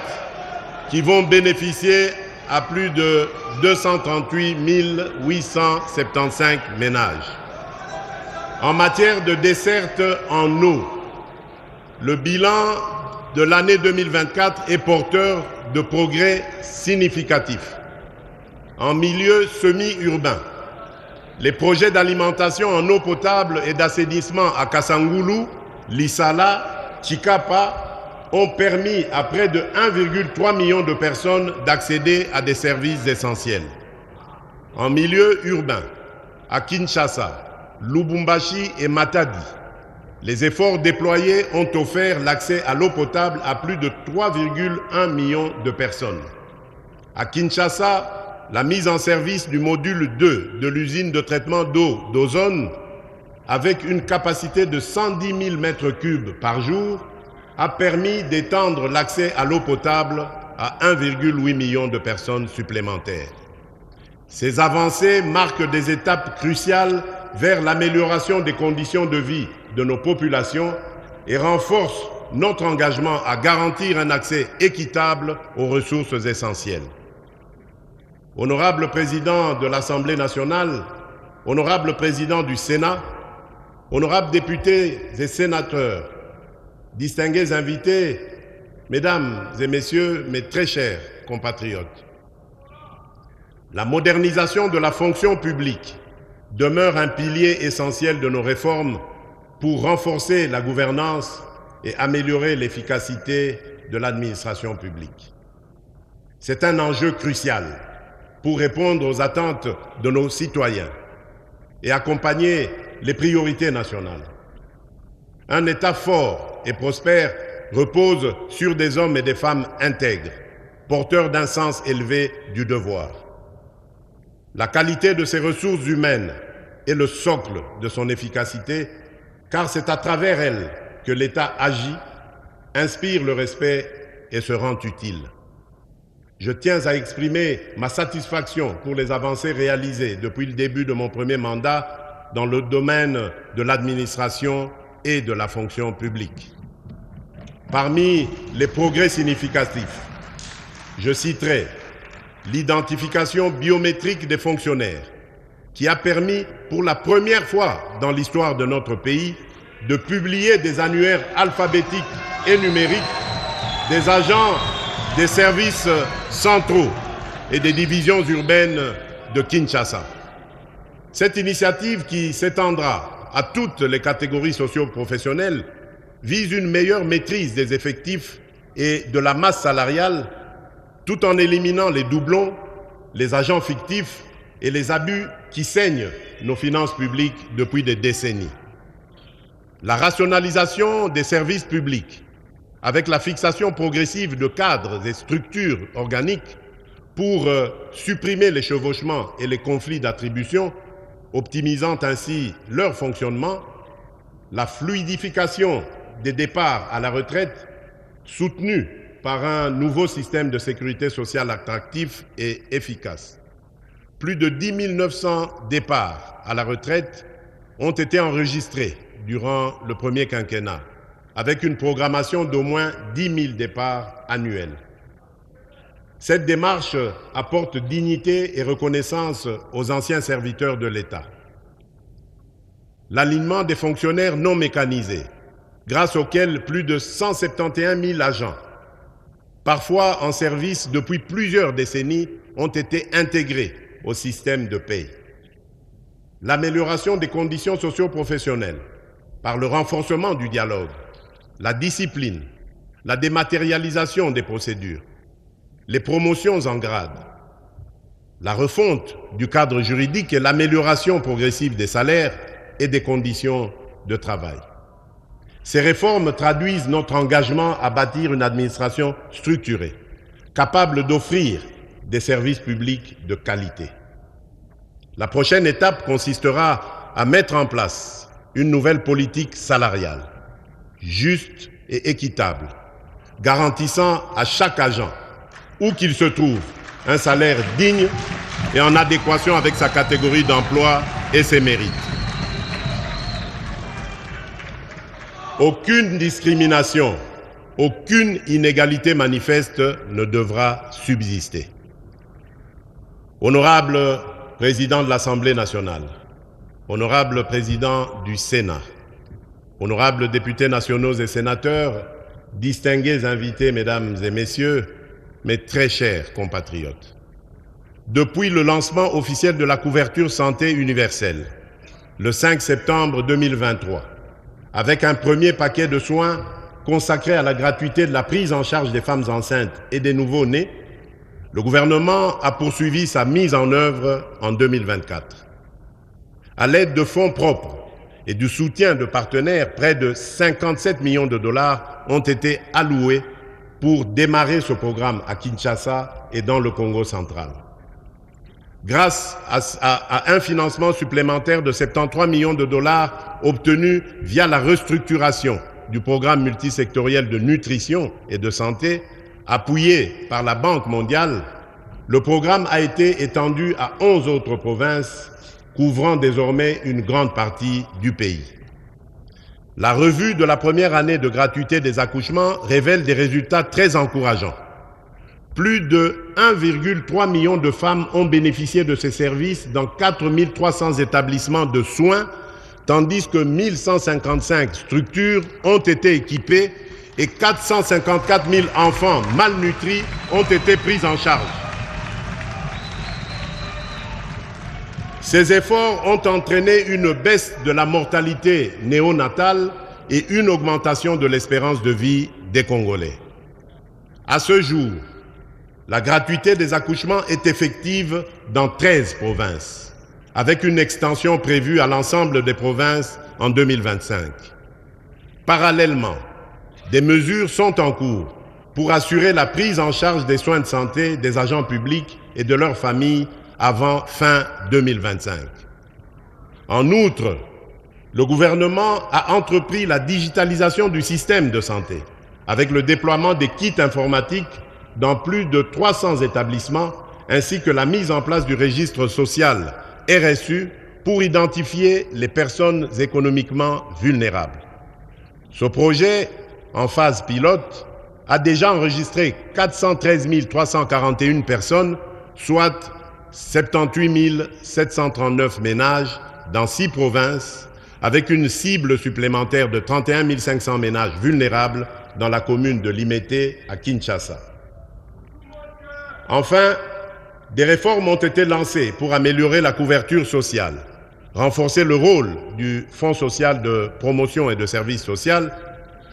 qui vont bénéficier à plus de 238 875 ménages. En matière de desserte en eau, le bilan de l'année 2024 est porteur de progrès significatifs. En milieu semi-urbain, les projets d'alimentation en eau potable et d'assainissement à Kasangulu, Lissala, Chikapa ont permis à près de 1,3 million de personnes d'accéder à des services essentiels. En milieu urbain, à Kinshasa, Lubumbashi et Matadi, les efforts déployés ont offert l'accès à l'eau potable à plus de 3,1 millions de personnes. À Kinshasa, la mise en service du module 2 de l'usine de traitement d'eau d'Ozone, avec une capacité de 110 000 m3 par jour, a permis d'étendre l'accès à l'eau potable à 1,8 million de personnes supplémentaires. Ces avancées marquent des étapes cruciales vers l'amélioration des conditions de vie de nos populations et renforcent notre engagement à garantir un accès équitable aux ressources essentielles. Honorable Président de l'Assemblée nationale, Honorable Président du Sénat, honorables députés et sénateurs, distingués invités, mesdames et messieurs, mes très chers compatriotes, la modernisation de la fonction publique demeure un pilier essentiel de nos réformes pour renforcer la gouvernance et améliorer l'efficacité de l'administration publique. C'est un enjeu crucial pour répondre aux attentes de nos citoyens et accompagner les priorités nationales. Un État fort et prospère repose sur des hommes et des femmes intègres, porteurs d'un sens élevé du devoir. La qualité de ses ressources humaines est le socle de son efficacité, car c'est à travers elles que l'État agit, inspire le respect et se rend utile. Je tiens à exprimer ma satisfaction pour les avancées réalisées depuis le début de mon premier mandat dans le domaine de l'administration et de la fonction publique. Parmi les progrès significatifs, je citerai l'identification biométrique des fonctionnaires, qui a permis pour la première fois dans l'histoire de notre pays de publier des annuaires alphabétiques et numériques des agents des services centraux et des divisions urbaines de Kinshasa. Cette initiative, qui s'étendra à toutes les catégories socio-professionnelles, vise une meilleure maîtrise des effectifs et de la masse salariale, tout en éliminant les doublons, les agents fictifs et les abus qui saignent nos finances publiques depuis des décennies. La rationalisation des services publics, avec la fixation progressive de cadres et structures organiques pour supprimer les chevauchements et les conflits d'attribution, optimisant ainsi leur fonctionnement, la fluidification des départs à la retraite, soutenue par un nouveau système de sécurité sociale attractif et efficace. Plus de 10 900 départs à la retraite ont été enregistrés durant le premier quinquennat, avec une programmation d'au moins 10 000 départs annuels. Cette démarche apporte dignité et reconnaissance aux anciens serviteurs de l'État. L'alignement des fonctionnaires non mécanisés, grâce auquel plus de 171 000 agents parfois en service depuis plusieurs décennies, ont été intégrés au système de paie. L'amélioration des conditions socio-professionnelles par le renforcement du dialogue, la discipline, la dématérialisation des procédures, les promotions en grade, la refonte du cadre juridique et l'amélioration progressive des salaires et des conditions de travail. Ces réformes traduisent notre engagement à bâtir une administration structurée, capable d'offrir des services publics de qualité. La prochaine étape consistera à mettre en place une nouvelle politique salariale, juste et équitable, garantissant à chaque agent, où qu'il se trouve, un salaire digne et en adéquation avec sa catégorie d'emploi et ses mérites. Aucune discrimination, aucune inégalité manifeste ne devra subsister. Honorable Président de l'Assemblée nationale, honorable Président du Sénat, honorables députés nationaux et sénateurs, distingués invités, mesdames et messieurs, mes très chers compatriotes. Depuis le lancement officiel de la couverture santé universelle, le 5 septembre 2023, avec un premier paquet de soins consacré à la gratuité de la prise en charge des femmes enceintes et des nouveau-nés, le gouvernement a poursuivi sa mise en œuvre en 2024. À l'aide de fonds propres et du soutien de partenaires, près de 57 millions de dollars ont été alloués pour démarrer ce programme à Kinshasa et dans le Congo central. Grâce à un financement supplémentaire de 73 millions de dollars obtenu via la restructuration du programme multisectoriel de nutrition et de santé, appuyé par la Banque mondiale, le programme a été étendu à 11 autres provinces, couvrant désormais une grande partie du pays. La revue de la première année de gratuité des accouchements révèle des résultats très encourageants. Plus de 1,3 million de femmes ont bénéficié de ces services dans 4 300 établissements de soins, tandis que 1155 structures ont été équipées et 454 000 enfants malnutris ont été pris en charge. Ces efforts ont entraîné une baisse de la mortalité néonatale et une augmentation de l'espérance de vie des Congolais. À ce jour, la gratuité des accouchements est effective dans 13 provinces, avec une extension prévue à l'ensemble des provinces en 2025. Parallèlement, des mesures sont en cours pour assurer la prise en charge des soins de santé des agents publics et de leurs familles avant fin 2025. En outre, le gouvernement a entrepris la digitalisation du système de santé avec le déploiement des kits informatiques dans plus de 300 établissements ainsi que la mise en place du registre social RSU pour identifier les personnes économiquement vulnérables. Ce projet, en phase pilote, a déjà enregistré 413 341 personnes, soit 78 739 ménages dans 6 provinces, avec une cible supplémentaire de 31 500 ménages vulnérables dans la commune de Limete à Kinshasa. Enfin, des réformes ont été lancées pour améliorer la couverture sociale, renforcer le rôle du Fonds social de promotion et de services sociaux,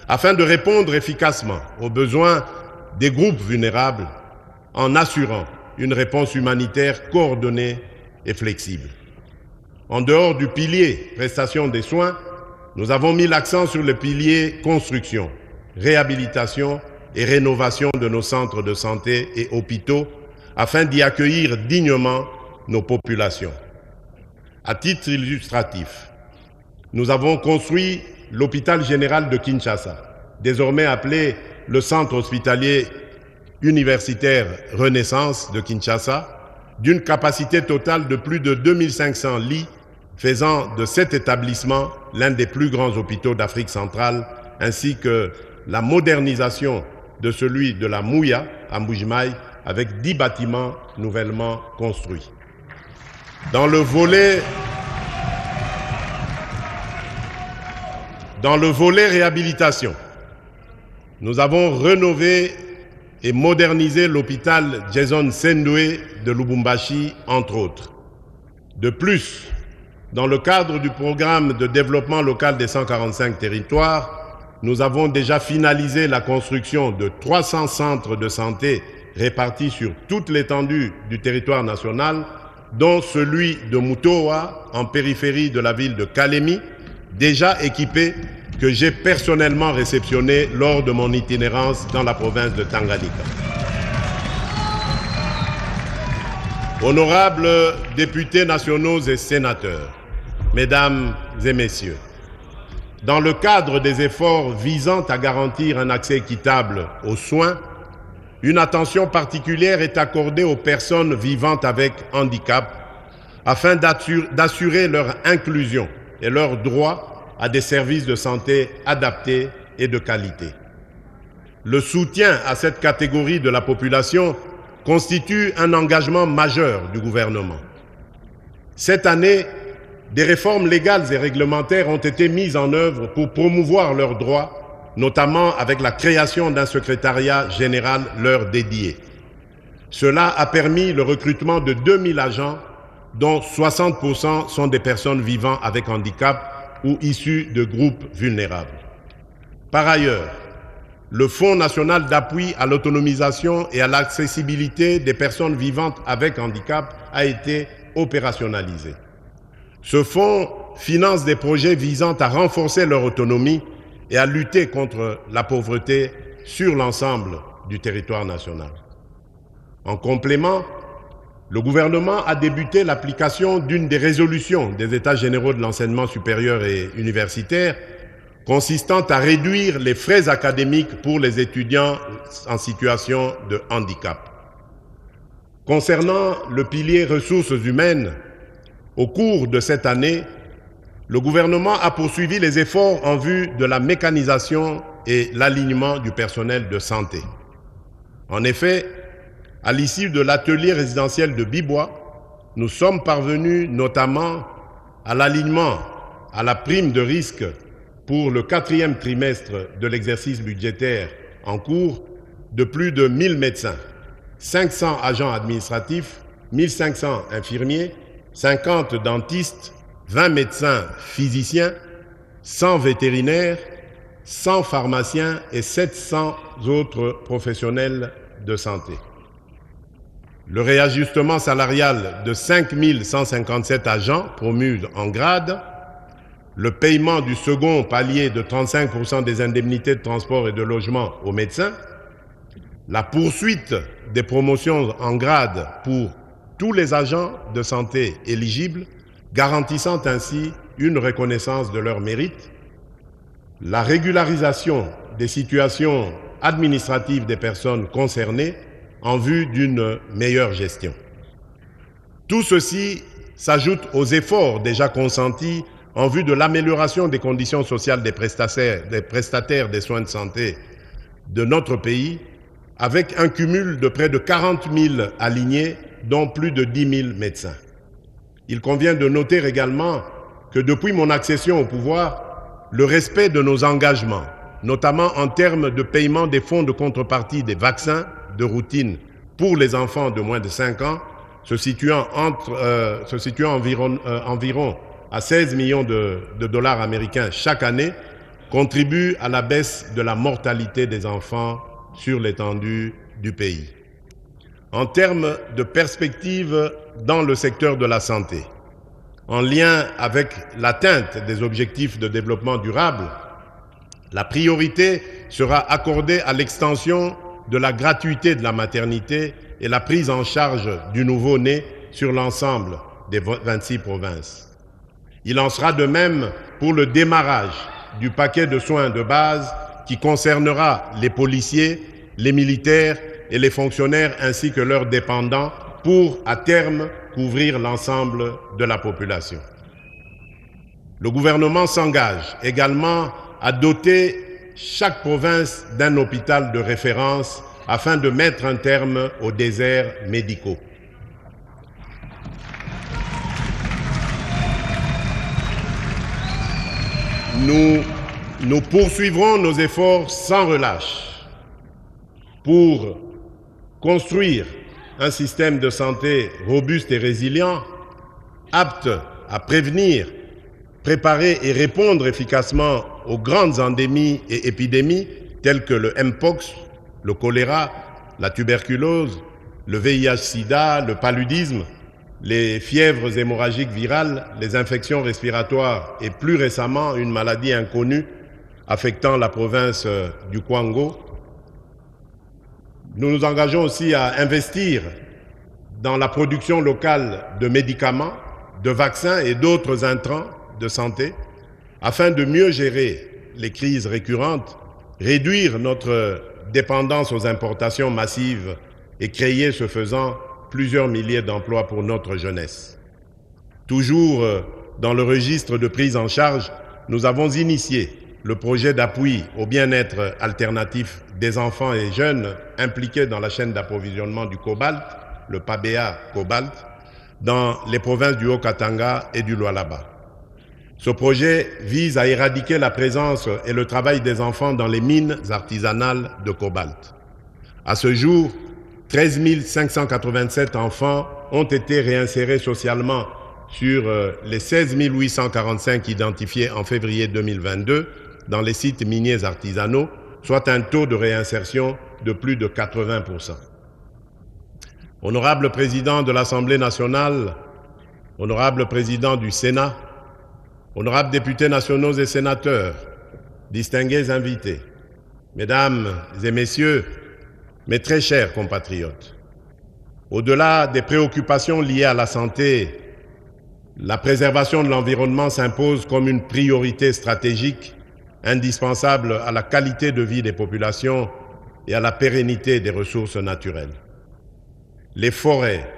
afin de répondre efficacement aux besoins des groupes vulnérables en assurant une réponse humanitaire coordonnée et flexible. En dehors du pilier prestation des soins, nous avons mis l'accent sur le pilier construction, réhabilitation et rénovation de nos centres de santé et hôpitaux afin d'y accueillir dignement nos populations. À titre illustratif, nous avons construit l'hôpital général de Kinshasa, désormais appelé le centre hospitalier universitaire Renaissance de Kinshasa, d'une capacité totale de plus de 2500 lits, faisant de cet établissement l'un des plus grands hôpitaux d'Afrique centrale, ainsi que la modernisation de celui de la Mouya à Mbujimaï, avec 10 bâtiments nouvellement construits. Dans le volet réhabilitation, nous avons rénové et moderniser l'hôpital Jason Sendwe de Lubumbashi, entre autres. De plus, dans le cadre du programme de développement local des 145 territoires, nous avons déjà finalisé la construction de 300 centres de santé répartis sur toute l'étendue du territoire national, dont celui de Mutoa, en périphérie de la ville de Kalemi, déjà équipé, que j'ai personnellement réceptionné lors de mon itinérance dans la province de Tanganyika. Honorables députés nationaux et sénateurs, Mesdames et Messieurs, dans le cadre des efforts visant à garantir un accès équitable aux soins, une attention particulière est accordée aux personnes vivant avec handicap afin d'assurer leur inclusion et leur droit à des services de santé adaptés et de qualité. Le soutien à cette catégorie de la population constitue un engagement majeur du gouvernement. Cette année, des réformes légales et réglementaires ont été mises en œuvre pour promouvoir leurs droits, notamment avec la création d'un secrétariat général leur dédié. Cela a permis le recrutement de 2000 agents, dont 60% sont des personnes vivant avec handicap ou issus de groupes vulnérables. Par ailleurs, le Fonds national d'appui à l'autonomisation et à l'accessibilité des personnes vivantes avec handicap a été opérationnalisé. Ce fonds finance des projets visant à renforcer leur autonomie et à lutter contre la pauvreté sur l'ensemble du territoire national. En complément, le gouvernement a débuté l'application d'une des résolutions des États généraux de l'enseignement supérieur et universitaire consistant à réduire les frais académiques pour les étudiants en situation de handicap. Concernant le pilier ressources humaines, au cours de cette année, le gouvernement a poursuivi les efforts en vue de la mécanisation et l'alignement du personnel de santé. En effet, à l'issue de l'atelier résidentiel de Bibois, nous sommes parvenus notamment à l'alignement à la prime de risque pour le 4e trimestre de l'exercice budgétaire en cours de plus de 1000 médecins, 500 agents administratifs, 1500 infirmiers, 50 dentistes, 20 médecins physiciens, 100 vétérinaires, 100 pharmaciens et 700 autres professionnels de santé. Le réajustement salarial de 5157 agents promus en grade, le paiement du second palier de 35% des indemnités de transport et de logement aux médecins, la poursuite des promotions en grade pour tous les agents de santé éligibles, garantissant ainsi une reconnaissance de leur mérite, la régularisation des situations administratives des personnes concernées en vue d'une meilleure gestion. Tout ceci s'ajoute aux efforts déjà consentis en vue de l'amélioration des conditions sociales des prestataires des soins de santé de notre pays, avec un cumul de près de 40 000 alignés, dont plus de 10 000 médecins. Il convient de noter également que depuis mon accession au pouvoir, le respect de nos engagements, notamment en termes de paiement des fonds de contrepartie des vaccins de routine pour les enfants de moins de 5 ans, se situant environ à 16 millions de dollars américains chaque année, contribue à la baisse de la mortalité des enfants sur l'étendue du pays. En termes de perspectives dans le secteur de la santé, en lien avec l'atteinte des objectifs de développement durable, la priorité sera accordée à l'extension de la gratuité de la maternité et la prise en charge du nouveau-né sur l'ensemble des 26 provinces. Il en sera de même pour le démarrage du paquet de soins de base qui concernera les policiers, les militaires et les fonctionnaires ainsi que leurs dépendants pour, à terme, couvrir l'ensemble de la population. Le gouvernement s'engage également à doter chaque province d'un hôpital de référence afin de mettre un terme aux déserts médicaux. Nous poursuivrons nos efforts sans relâche pour construire un système de santé robuste et résilient, apte à prévenir, préparer et répondre efficacement aux grandes endémies et épidémies telles que le Mpox, le choléra, la tuberculose, le VIH-Sida, le paludisme, les fièvres hémorragiques virales, les infections respiratoires et plus récemment une maladie inconnue affectant la province du Kwango. Nous nous engageons aussi à investir dans la production locale de médicaments, de vaccins et d'autres intrants de santé afin de mieux gérer les crises récurrentes, réduire notre dépendance aux importations massives et créer, ce faisant, plusieurs milliers d'emplois pour notre jeunesse. Toujours dans le registre de prise en charge, nous avons initié le projet d'appui au bien-être alternatif des enfants et jeunes impliqués dans la chaîne d'approvisionnement du cobalt, le PABEA Cobalt, dans les provinces du Haut-Katanga et du Lualaba. Ce projet vise à éradiquer la présence et le travail des enfants dans les mines artisanales de cobalt. À ce jour, 13 587 enfants ont été réinsérés socialement sur les 16 845 identifiés en février 2022 dans les sites miniers artisanaux, soit un taux de réinsertion de plus de 80%. Honorable Président de l'Assemblée nationale, Honorable Président du Sénat, Honorables députés nationaux et sénateurs, distingués invités, Mesdames et Messieurs, mes très chers compatriotes, au-delà des préoccupations liées à la santé, la préservation de l'environnement s'impose comme une priorité stratégique indispensable à la qualité de vie des populations et à la pérennité des ressources naturelles. Les forêts,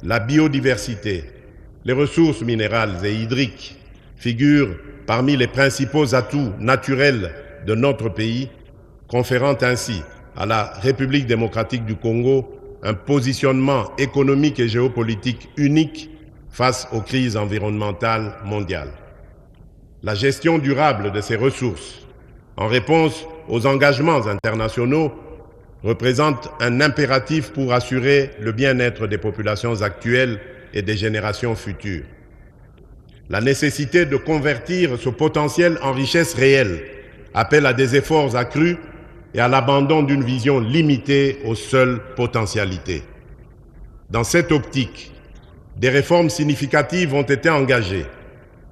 la biodiversité, les ressources minérales et hydriques figurent parmi les principaux atouts naturels de notre pays, conférant ainsi à la République démocratique du Congo un positionnement économique et géopolitique unique face aux crises environnementales mondiales. La gestion durable de ces ressources, en réponse aux engagements internationaux, représente un impératif pour assurer le bien-être des populations actuelles et des générations futures. La nécessité de convertir ce potentiel en richesse réelle appelle à des efforts accrus et à l'abandon d'une vision limitée aux seules potentialités. Dans cette optique, des réformes significatives ont été engagées,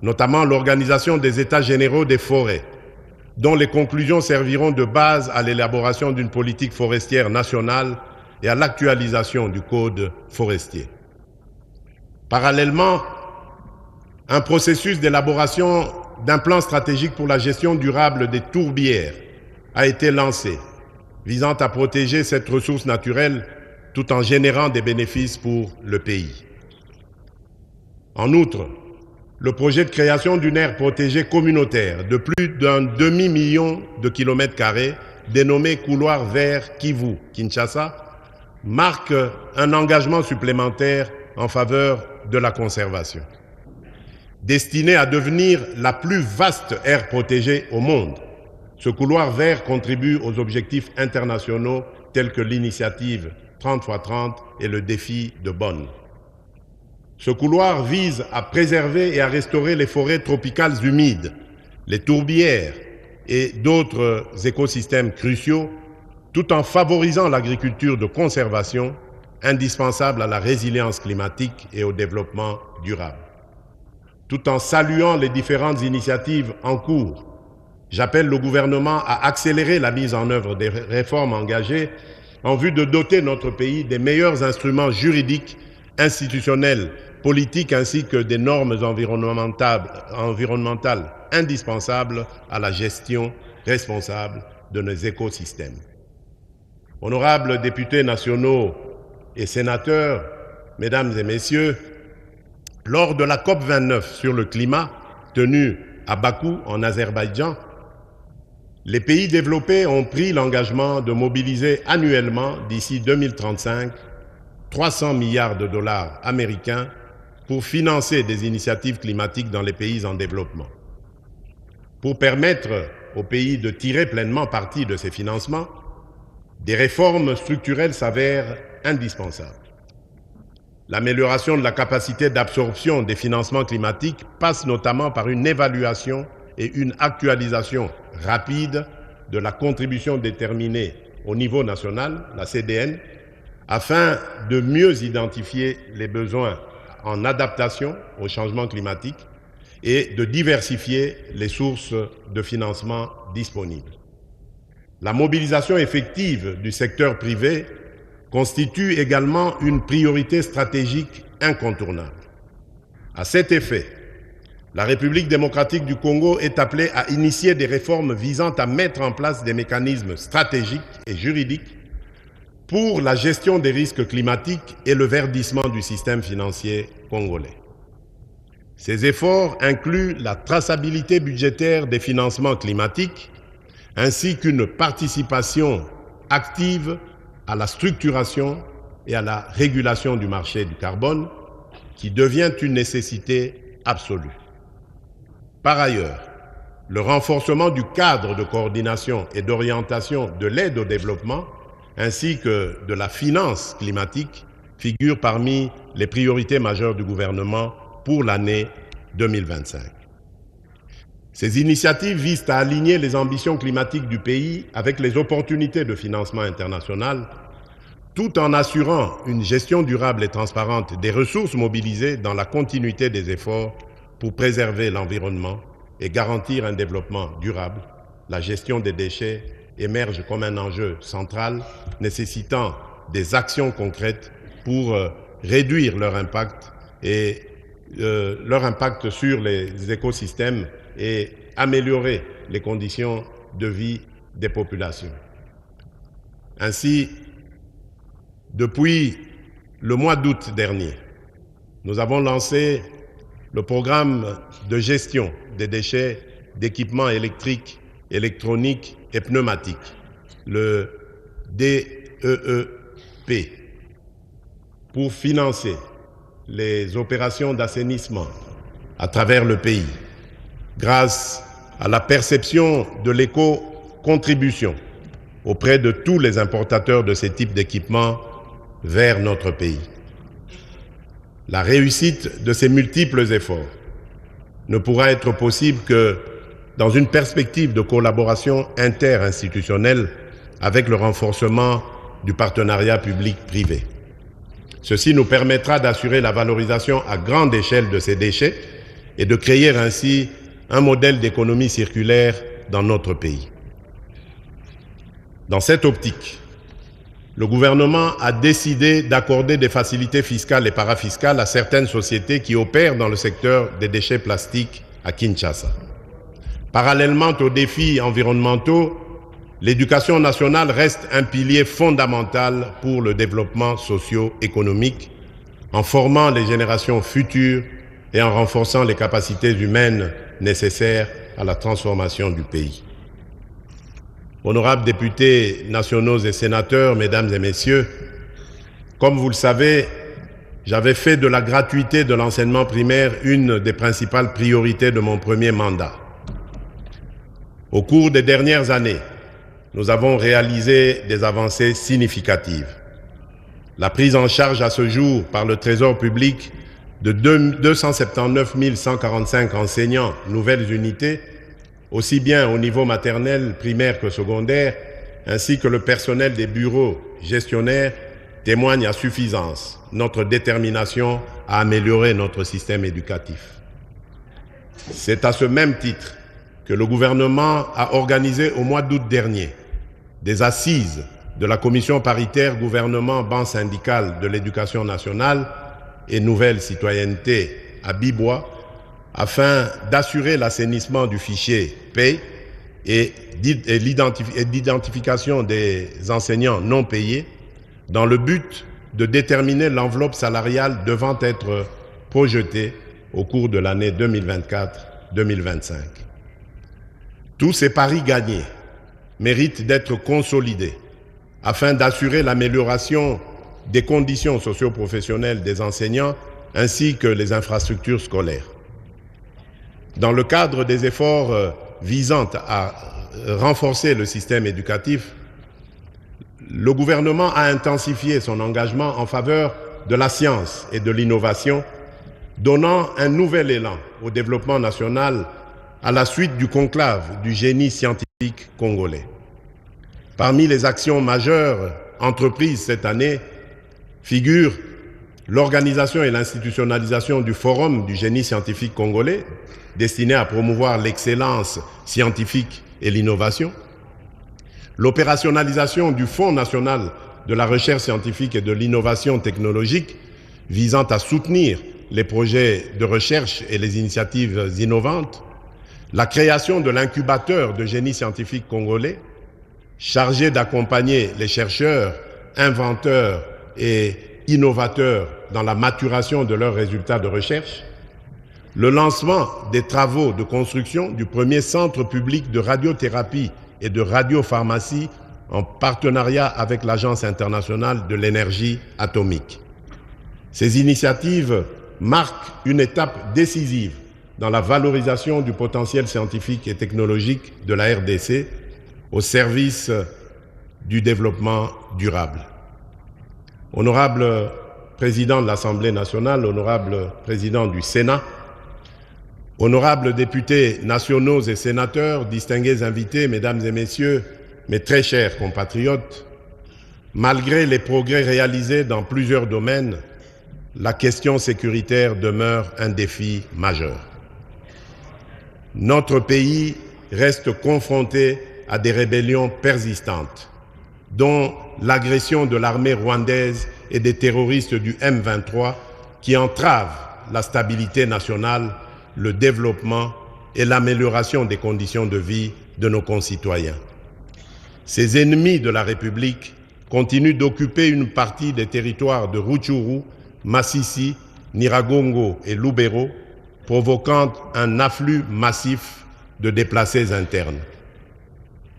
notamment l'organisation des États généraux des forêts, dont les conclusions serviront de base à l'élaboration d'une politique forestière nationale et à l'actualisation du Code forestier. Parallèlement, un processus d'élaboration d'un plan stratégique pour la gestion durable des tourbières a été lancé, visant à protéger cette ressource naturelle tout en générant des bénéfices pour le pays. En outre, le projet de création d'une aire protégée communautaire de plus d'un demi-million de kilomètres carrés, dénommé Couloir vert Kivu-Kinshasa, marque un engagement supplémentaire en faveur de la conservation. Destinée à devenir la plus vaste aire protégée au monde, ce couloir vert contribue aux objectifs internationaux tels que l'initiative 30x30 et le défi de Bonn. Ce couloir vise à préserver et à restaurer les forêts tropicales humides, les tourbières et d'autres écosystèmes cruciaux, tout en favorisant l'agriculture de conservation, indispensable à la résilience climatique et au développement durable. Tout en saluant les différentes initiatives en cours, j'appelle le gouvernement à accélérer la mise en œuvre des réformes engagées en vue de doter notre pays des meilleurs instruments juridiques, institutionnels, politiques ainsi que des normes environnementales indispensables à la gestion responsable de nos écosystèmes. Honorables députés nationaux et sénateurs, Mesdames et Messieurs, lors de la COP29 sur le climat tenue à Bakou en Azerbaïdjan, les pays développés ont pris l'engagement de mobiliser annuellement d'ici 2035 300 milliards de dollars américains pour financer des initiatives climatiques dans les pays en développement. Pour permettre aux pays de tirer pleinement parti de ces financements, des réformes structurelles s'avèrent indispensable. L'amélioration de la capacité d'absorption des financements climatiques passe notamment par une évaluation et une actualisation rapide de la contribution déterminée au niveau national, la CDN, afin de mieux identifier les besoins en adaptation au changement climatique et de diversifier les sources de financement disponibles. La mobilisation effective du secteur privé constitue également une priorité stratégique incontournable. À cet effet, la République démocratique du Congo est appelée à initier des réformes visant à mettre en place des mécanismes stratégiques et juridiques pour la gestion des risques climatiques et le verdissement du système financier congolais. Ces efforts incluent la traçabilité budgétaire des financements climatiques ainsi qu'une participation active à la structuration et à la régulation du marché du carbone qui devient une nécessité absolue. Par ailleurs, le renforcement du cadre de coordination et d'orientation de l'aide au développement ainsi que de la finance climatique figure parmi les priorités majeures du gouvernement pour l'année 2025. Ces initiatives visent à aligner les ambitions climatiques du pays avec les opportunités de financement international, tout en assurant une gestion durable et transparente des ressources mobilisées dans la continuité des efforts pour préserver l'environnement et garantir un développement durable. La gestion des déchets émerge comme un enjeu central nécessitant des actions concrètes pour réduire leur impact sur les écosystèmes et améliorer les conditions de vie des populations. Ainsi, depuis le mois d'août dernier, nous avons lancé le programme de gestion des déchets d'équipements électriques, électroniques et pneumatiques, le DEEP, pour financer les opérations d'assainissement à travers le pays, grâce à la perception de l'éco-contribution auprès de tous les importateurs de ces types d'équipements vers notre pays. La réussite de ces multiples efforts ne pourra être possible que dans une perspective de collaboration interinstitutionnelle avec le renforcement du partenariat public-privé. Ceci nous permettra d'assurer la valorisation à grande échelle de ces déchets et de créer ainsi un modèle d'économie circulaire dans notre pays. Dans cette optique, le gouvernement a décidé d'accorder des facilités fiscales et parafiscales à certaines sociétés qui opèrent dans le secteur des déchets plastiques à Kinshasa. Parallèlement aux défis environnementaux, l'éducation nationale reste un pilier fondamental pour le développement socio-économique, en formant les générations futures et en renforçant les capacités humaines nécessaires à la transformation du pays. Honorables députés nationaux et sénateurs, mesdames et messieurs, comme vous le savez, j'avais fait de la gratuité de l'enseignement primaire une des principales priorités de mon premier mandat. Au cours des dernières années, nous avons réalisé des avancées significatives. La prise en charge à ce jour par le Trésor public de 279 145 enseignants nouvelles unités, aussi bien au niveau maternel, primaire que secondaire, ainsi que le personnel des bureaux gestionnaires, témoigne à suffisance notre détermination à améliorer notre système éducatif. C'est à ce même titre que le gouvernement a organisé au mois d'août dernier des assises de la commission paritaire gouvernement-ban syndical de l'éducation nationale et nouvelle citoyenneté à Bibois, afin d'assurer l'assainissement du fichier paie et l'identification des enseignants non payés dans le but de déterminer l'enveloppe salariale devant être projetée au cours de l'année 2024-2025. Tous ces paris gagnés méritent d'être consolidés afin d'assurer l'amélioration des conditions socio-professionnelles des enseignants ainsi que les infrastructures scolaires. Dans le cadre des efforts visant à renforcer le système éducatif, le gouvernement a intensifié son engagement en faveur de la science et de l'innovation, donnant un nouvel élan au développement national à la suite du conclave du génie scientifique congolais. Parmi les actions majeures entreprises cette année figurent l'organisation et l'institutionnalisation du Forum du génie scientifique congolais, destiné à promouvoir l'excellence scientifique et l'innovation, l'opérationnalisation du Fonds national de la recherche scientifique et de l'innovation technologique, visant à soutenir les projets de recherche et les initiatives innovantes, la création de l'incubateur de génie scientifique congolais, chargé d'accompagner les chercheurs, inventeurs et innovateurs dans la maturation de leurs résultats de recherche, le lancement des travaux de construction du premier centre public de radiothérapie et de radiopharmacie en partenariat avec l'Agence internationale de l'énergie atomique. Ces initiatives marquent une étape décisive dans la valorisation du potentiel scientifique et technologique de la RDC au service du développement durable. Honorable Président de l'Assemblée nationale, honorable Président du Sénat, honorables députés nationaux et sénateurs, distingués invités, mesdames et messieurs, mes très chers compatriotes, malgré les progrès réalisés dans plusieurs domaines, la question sécuritaire demeure un défi majeur. Notre pays reste confronté à des rébellions persistantes, dont l'agression de l'armée rwandaise et des terroristes du M23 qui entravent la stabilité nationale, le développement et l'amélioration des conditions de vie de nos concitoyens. Ces ennemis de la République continuent d'occuper une partie des territoires de Rutshuru, Masisi, Nyiragongo et Lubero, provoquant un afflux massif de déplacés internes.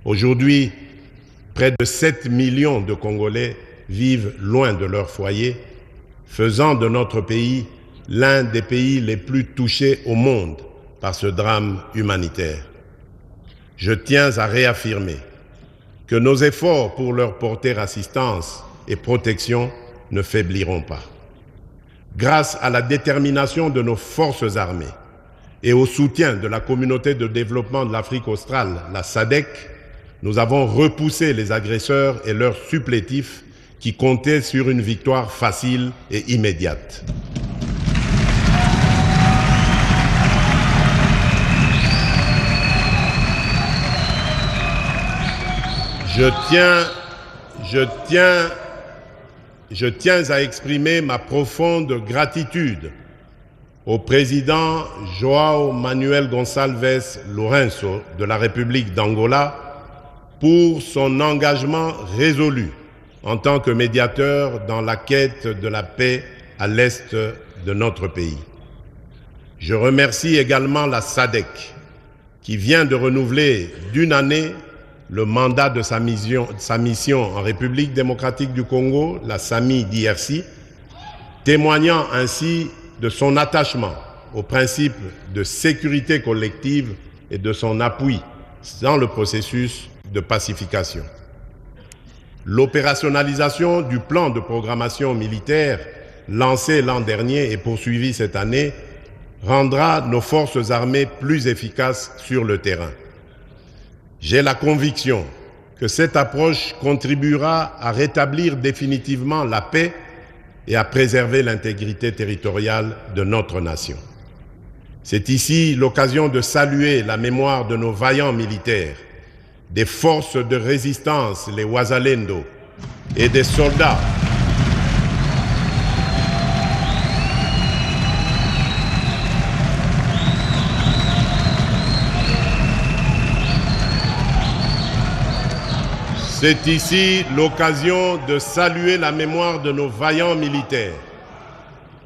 Aujourd'hui, près de 7 millions de Congolais vivent loin de leur foyer, faisant de notre pays l'un des pays les plus touchés au monde par ce drame humanitaire. Je tiens à réaffirmer que nos efforts pour leur porter assistance et protection ne faibliront pas. Grâce à la détermination de nos forces armées et au soutien de la communauté de développement de l'Afrique australe, la SADC, nous avons repoussé les agresseurs et leurs supplétifs qui comptaient sur une victoire facile et immédiate. Je tiens à exprimer ma profonde gratitude au président João Manuel Gonçalves Lourenço de la République d'Angola pour son engagement résolu en tant que médiateur dans la quête de la paix à l'est de notre pays. Je remercie également la SADC qui vient de renouveler d'une année le mandat de sa mission en République démocratique du Congo, la SAMI d'IRC, témoignant ainsi de son attachement aux principes de sécurité collective et de son appui dans le processus de pacification. L'opérationnalisation du plan de programmation militaire lancé l'an dernier et poursuivi cette année rendra nos forces armées plus efficaces sur le terrain. J'ai la conviction que cette approche contribuera à rétablir définitivement la paix et à préserver l'intégrité territoriale de notre nation. C'est ici l'occasion de saluer la mémoire de nos vaillants militaires, des forces de résistance, les Wazalendo, et des soldats C'est ici l'occasion de saluer la mémoire de nos vaillants militaires,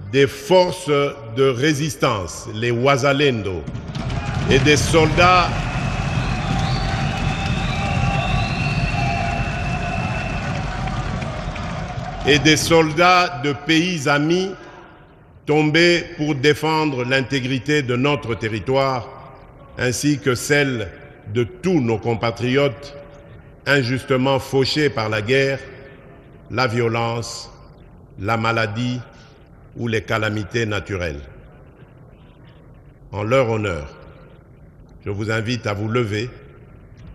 des forces de résistance, les Wazalendo, et des soldats de pays amis tombés pour défendre l'intégrité de notre territoire, ainsi que celle de tous nos compatriotes injustement fauchés par la guerre, la violence, la maladie ou les calamités naturelles. En leur honneur, je vous invite à vous lever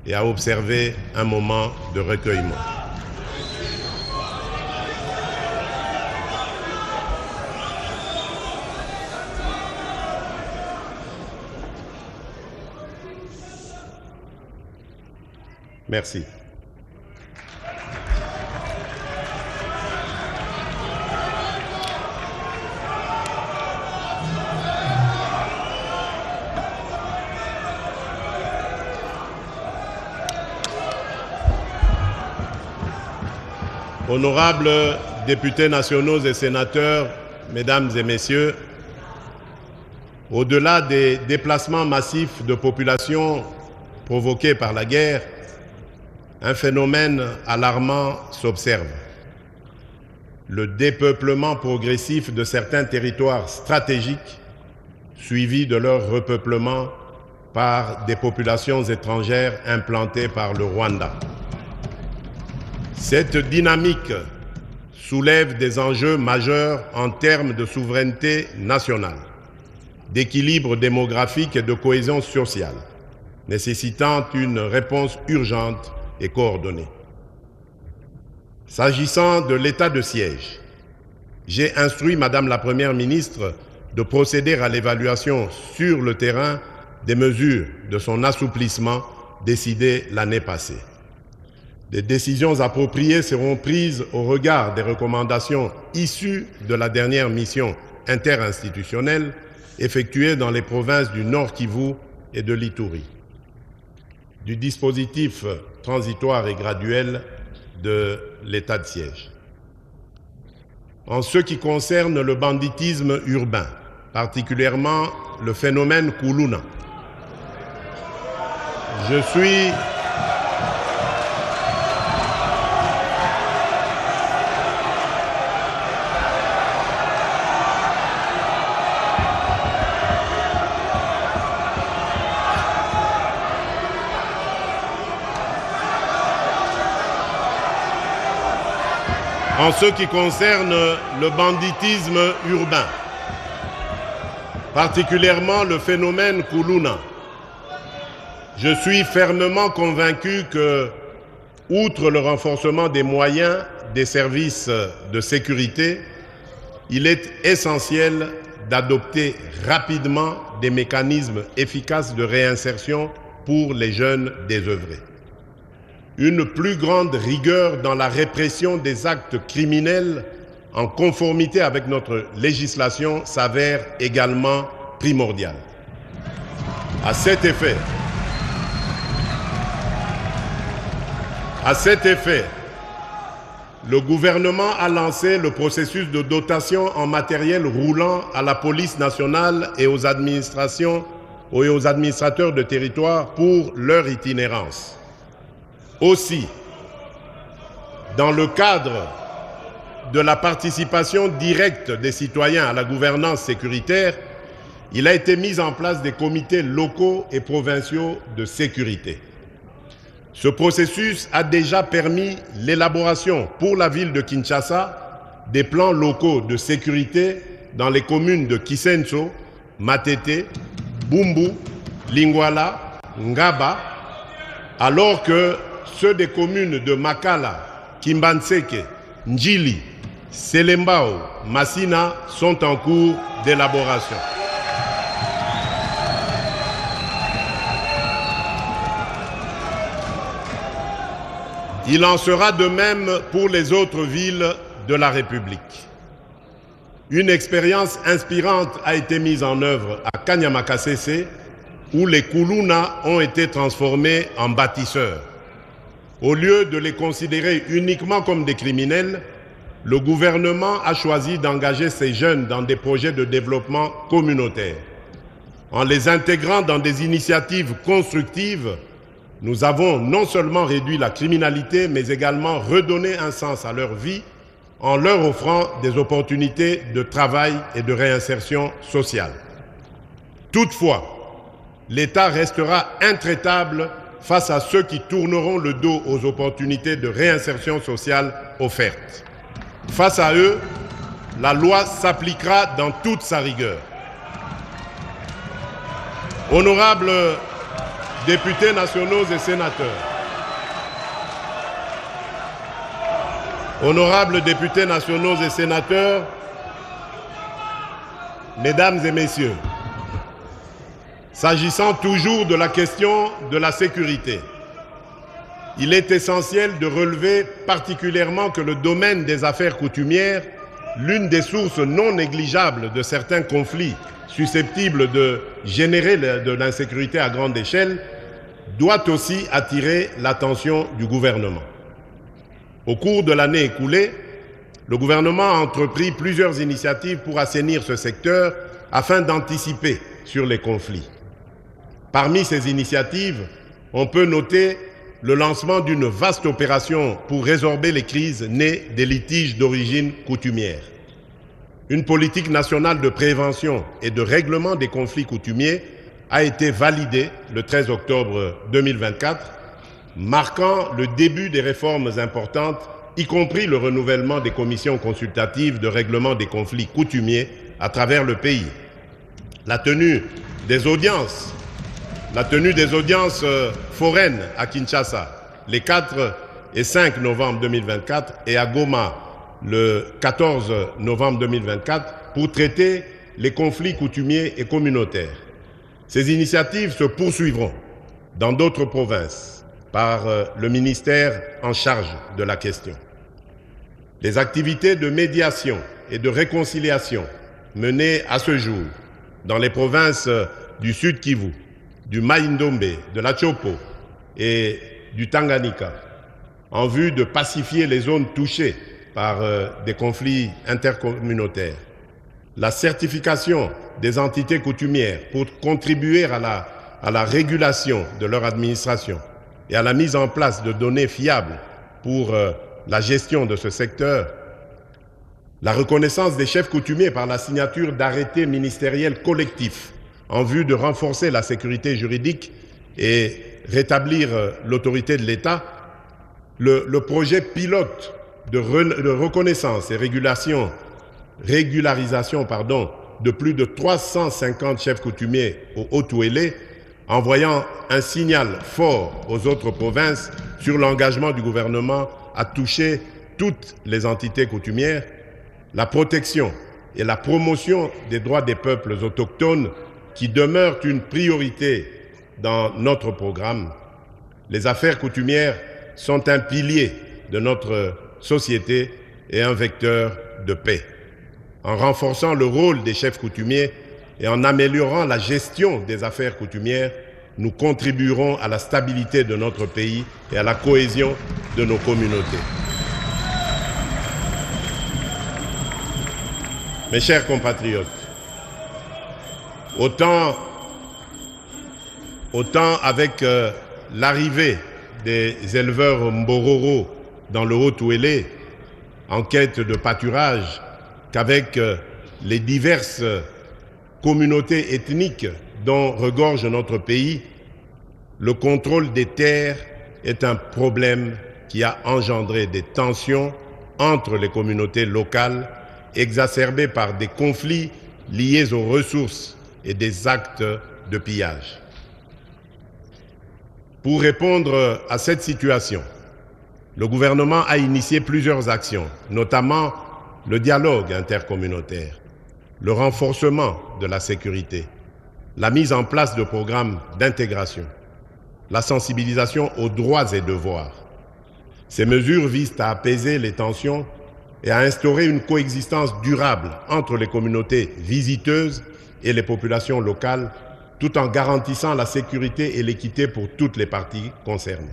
et à observer un moment de recueillement. Merci. Honorables députés nationaux et sénateurs, mesdames et messieurs, au-delà des déplacements massifs de population provoqués par la guerre, un phénomène alarmant s'observe. Le dépeuplement progressif de certains territoires stratégiques, suivi de leur repeuplement par des populations étrangères implantées par le Rwanda. Cette dynamique soulève des enjeux majeurs en termes de souveraineté nationale, d'équilibre démographique et de cohésion sociale, nécessitant une réponse urgente et coordonnée. S'agissant de l'état de siège, j'ai instruit Madame la Première ministre de procéder à l'évaluation sur le terrain des mesures de son assouplissement décidées l'année passée. Des décisions appropriées seront prises au regard des recommandations issues de la dernière mission interinstitutionnelle effectuée dans les provinces du Nord Kivu et de l'Ituri, du dispositif transitoire et graduel de l'état de siège. En ce qui concerne le banditisme urbain, particulièrement le phénomène Kuluna, je suis En ce qui concerne le banditisme urbain, particulièrement le phénomène Kuluna, je suis fermement convaincu que, outre le renforcement des moyens des services de sécurité, il est essentiel d'adopter rapidement des mécanismes efficaces de réinsertion pour les jeunes désœuvrés. Une plus grande rigueur dans la répression des actes criminels en conformité avec notre législation s'avère également primordiale. À cet effet, le gouvernement a lancé le processus de dotation en matériel roulant à la police nationale et aux administrations et aux administrateurs de territoire pour leur itinérance. Aussi, dans le cadre de la participation directe des citoyens à la gouvernance sécuritaire, il a été mis en place des comités locaux et provinciaux de sécurité. Ce processus a déjà permis l'élaboration pour la ville de Kinshasa des plans locaux de sécurité dans les communes de Kisenso, Matete, Bumbu, Lingwala, Ngaba, alors que ceux des communes de Makala, Kimbanseke, Njili, Selembao, Massina sont en cours d'élaboration. Il en sera de même pour les autres villes de la République. Une expérience inspirante a été mise en œuvre à Kanyamakasese, où les Kuluna ont été transformés en bâtisseurs. Au lieu de les considérer uniquement comme des criminels, le gouvernement a choisi d'engager ces jeunes dans des projets de développement communautaire. En les intégrant dans des initiatives constructives, nous avons non seulement réduit la criminalité, mais également redonné un sens à leur vie en leur offrant des opportunités de travail et de réinsertion sociale. Toutefois, l'État restera intraitable face à ceux qui tourneront le dos aux opportunités de réinsertion sociale offertes. Face à eux, la loi s'appliquera dans toute sa rigueur. Honorables députés nationaux et sénateurs, honorables députés nationaux et sénateurs, mesdames et messieurs, s'agissant toujours de la question de la sécurité, il est essentiel de relever particulièrement que le domaine des affaires coutumières, l'une des sources non négligeables de certains conflits susceptibles de générer de l'insécurité à grande échelle, doit aussi attirer l'attention du gouvernement. Au cours de l'année écoulée, le gouvernement a entrepris plusieurs initiatives pour assainir ce secteur afin d'anticiper sur les conflits. Parmi ces initiatives, on peut noter le lancement d'une vaste opération pour résorber les crises nées des litiges d'origine coutumière. Une politique nationale de prévention et de règlement des conflits coutumiers a été validée le 13 octobre 2024, marquant le début des réformes importantes, y compris le renouvellement des commissions consultatives de règlement des conflits coutumiers à travers le pays. La tenue des audiences foraines à Kinshasa les 4 et 5 novembre 2024 et à Goma le 14 novembre 2024 pour traiter les conflits coutumiers et communautaires. Ces initiatives se poursuivront dans d'autres provinces par le ministère en charge de la question. Les activités de médiation et de réconciliation menées à ce jour dans les provinces du Sud Kivu, du Mai-Ndombe, de la Chopo et du Tanganyika, en vue de pacifier les zones touchées par des conflits intercommunautaires. La certification des entités coutumières pour contribuer à la régulation de leur administration et à la mise en place de données fiables pour la gestion de ce secteur. La reconnaissance des chefs coutumiers par la signature d'arrêtés ministériels collectifs en vue de renforcer la sécurité juridique et rétablir l'autorité de l'État. Le projet pilote de reconnaissance et régularisation de plus de 350 chefs coutumiers au Haut-Ouélé, envoyant un signal fort aux autres provinces sur l'engagement du gouvernement à toucher toutes les entités coutumières, la protection et la promotion des droits des peuples autochtones qui demeurent une priorité dans notre programme. Les affaires coutumières sont un pilier de notre société et un vecteur de paix. En renforçant le rôle des chefs coutumiers et en améliorant la gestion des affaires coutumières, nous contribuerons à la stabilité de notre pays et à la cohésion de nos communautés. Mes chers compatriotes, autant avec l'arrivée des éleveurs Mbororo dans le Haut-Ouélé en quête de pâturage, qu'avec les diverses communautés ethniques dont regorge notre pays, le contrôle des terres est un problème qui a engendré des tensions entre les communautés locales, exacerbées par des conflits liés aux ressources et des actes de pillage. Pour répondre à cette situation, le gouvernement a initié plusieurs actions, notamment le dialogue intercommunautaire, le renforcement de la sécurité, la mise en place de programmes d'intégration, la sensibilisation aux droits et devoirs. Ces mesures visent à apaiser les tensions et à instaurer une coexistence durable entre les communautés visiteuses et les populations locales, tout en garantissant la sécurité et l'équité pour toutes les parties concernées.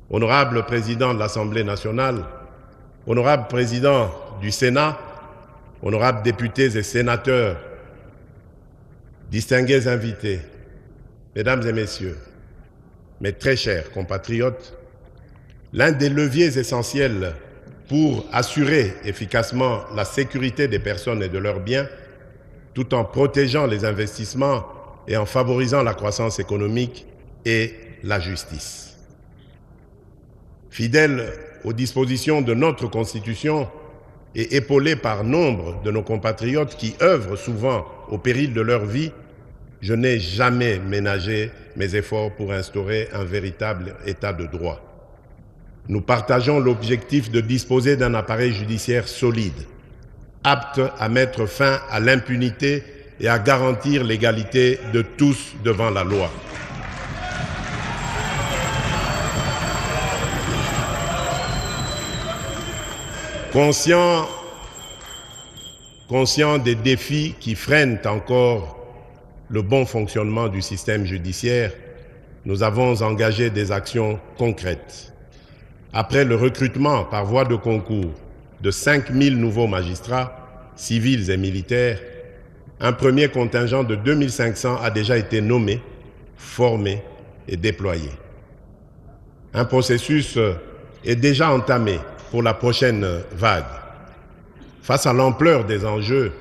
Honorable Président de l'Assemblée nationale, Honorable Président du Sénat, honorables députés et sénateurs, distingués invités, Mesdames et Messieurs, mes très chers compatriotes, l'un des leviers essentiels pour assurer efficacement la sécurité des personnes et de leurs biens, tout en protégeant les investissements et en favorisant la croissance économique, est la justice. Fidèle aux dispositions de notre Constitution et épaulé par nombre de nos compatriotes qui œuvrent souvent au péril de leur vie, je n'ai jamais ménagé mes efforts pour instaurer un véritable état de droit. Nous partageons l'objectif de disposer d'un appareil judiciaire solide, apte à mettre fin à l'impunité et à garantir l'égalité de tous devant la loi. Conscient des défis qui freinent encore le bon fonctionnement du système judiciaire, nous avons engagé des actions concrètes. Après le recrutement par voie de concours de 5000 nouveaux magistrats, civils et militaires, un premier contingent de 2500 a déjà été nommé, formé et déployé. Un processus est déjà entamé pour la prochaine vague. Face à l'ampleur des enjeux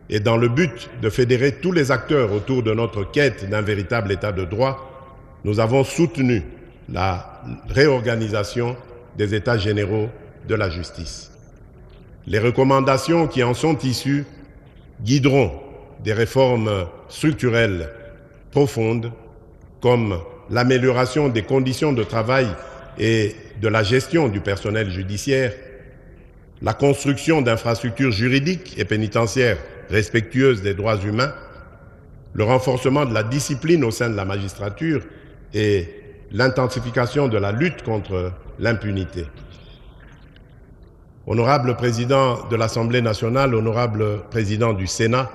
et dans le but de fédérer tous les acteurs autour de notre quête d'un véritable état de droit, nous avons soutenu la réorganisation des états généraux de la justice. Les recommandations qui en sont issues guideront des réformes structurelles profondes comme l'amélioration des conditions de travail et de la gestion du personnel judiciaire, la construction d'infrastructures juridiques et pénitentiaires respectueuses des droits humains, le renforcement de la discipline au sein de la magistrature et l'intensification de la lutte contre l'impunité. Honorable Président de l'Assemblée nationale, honorable Président du Sénat,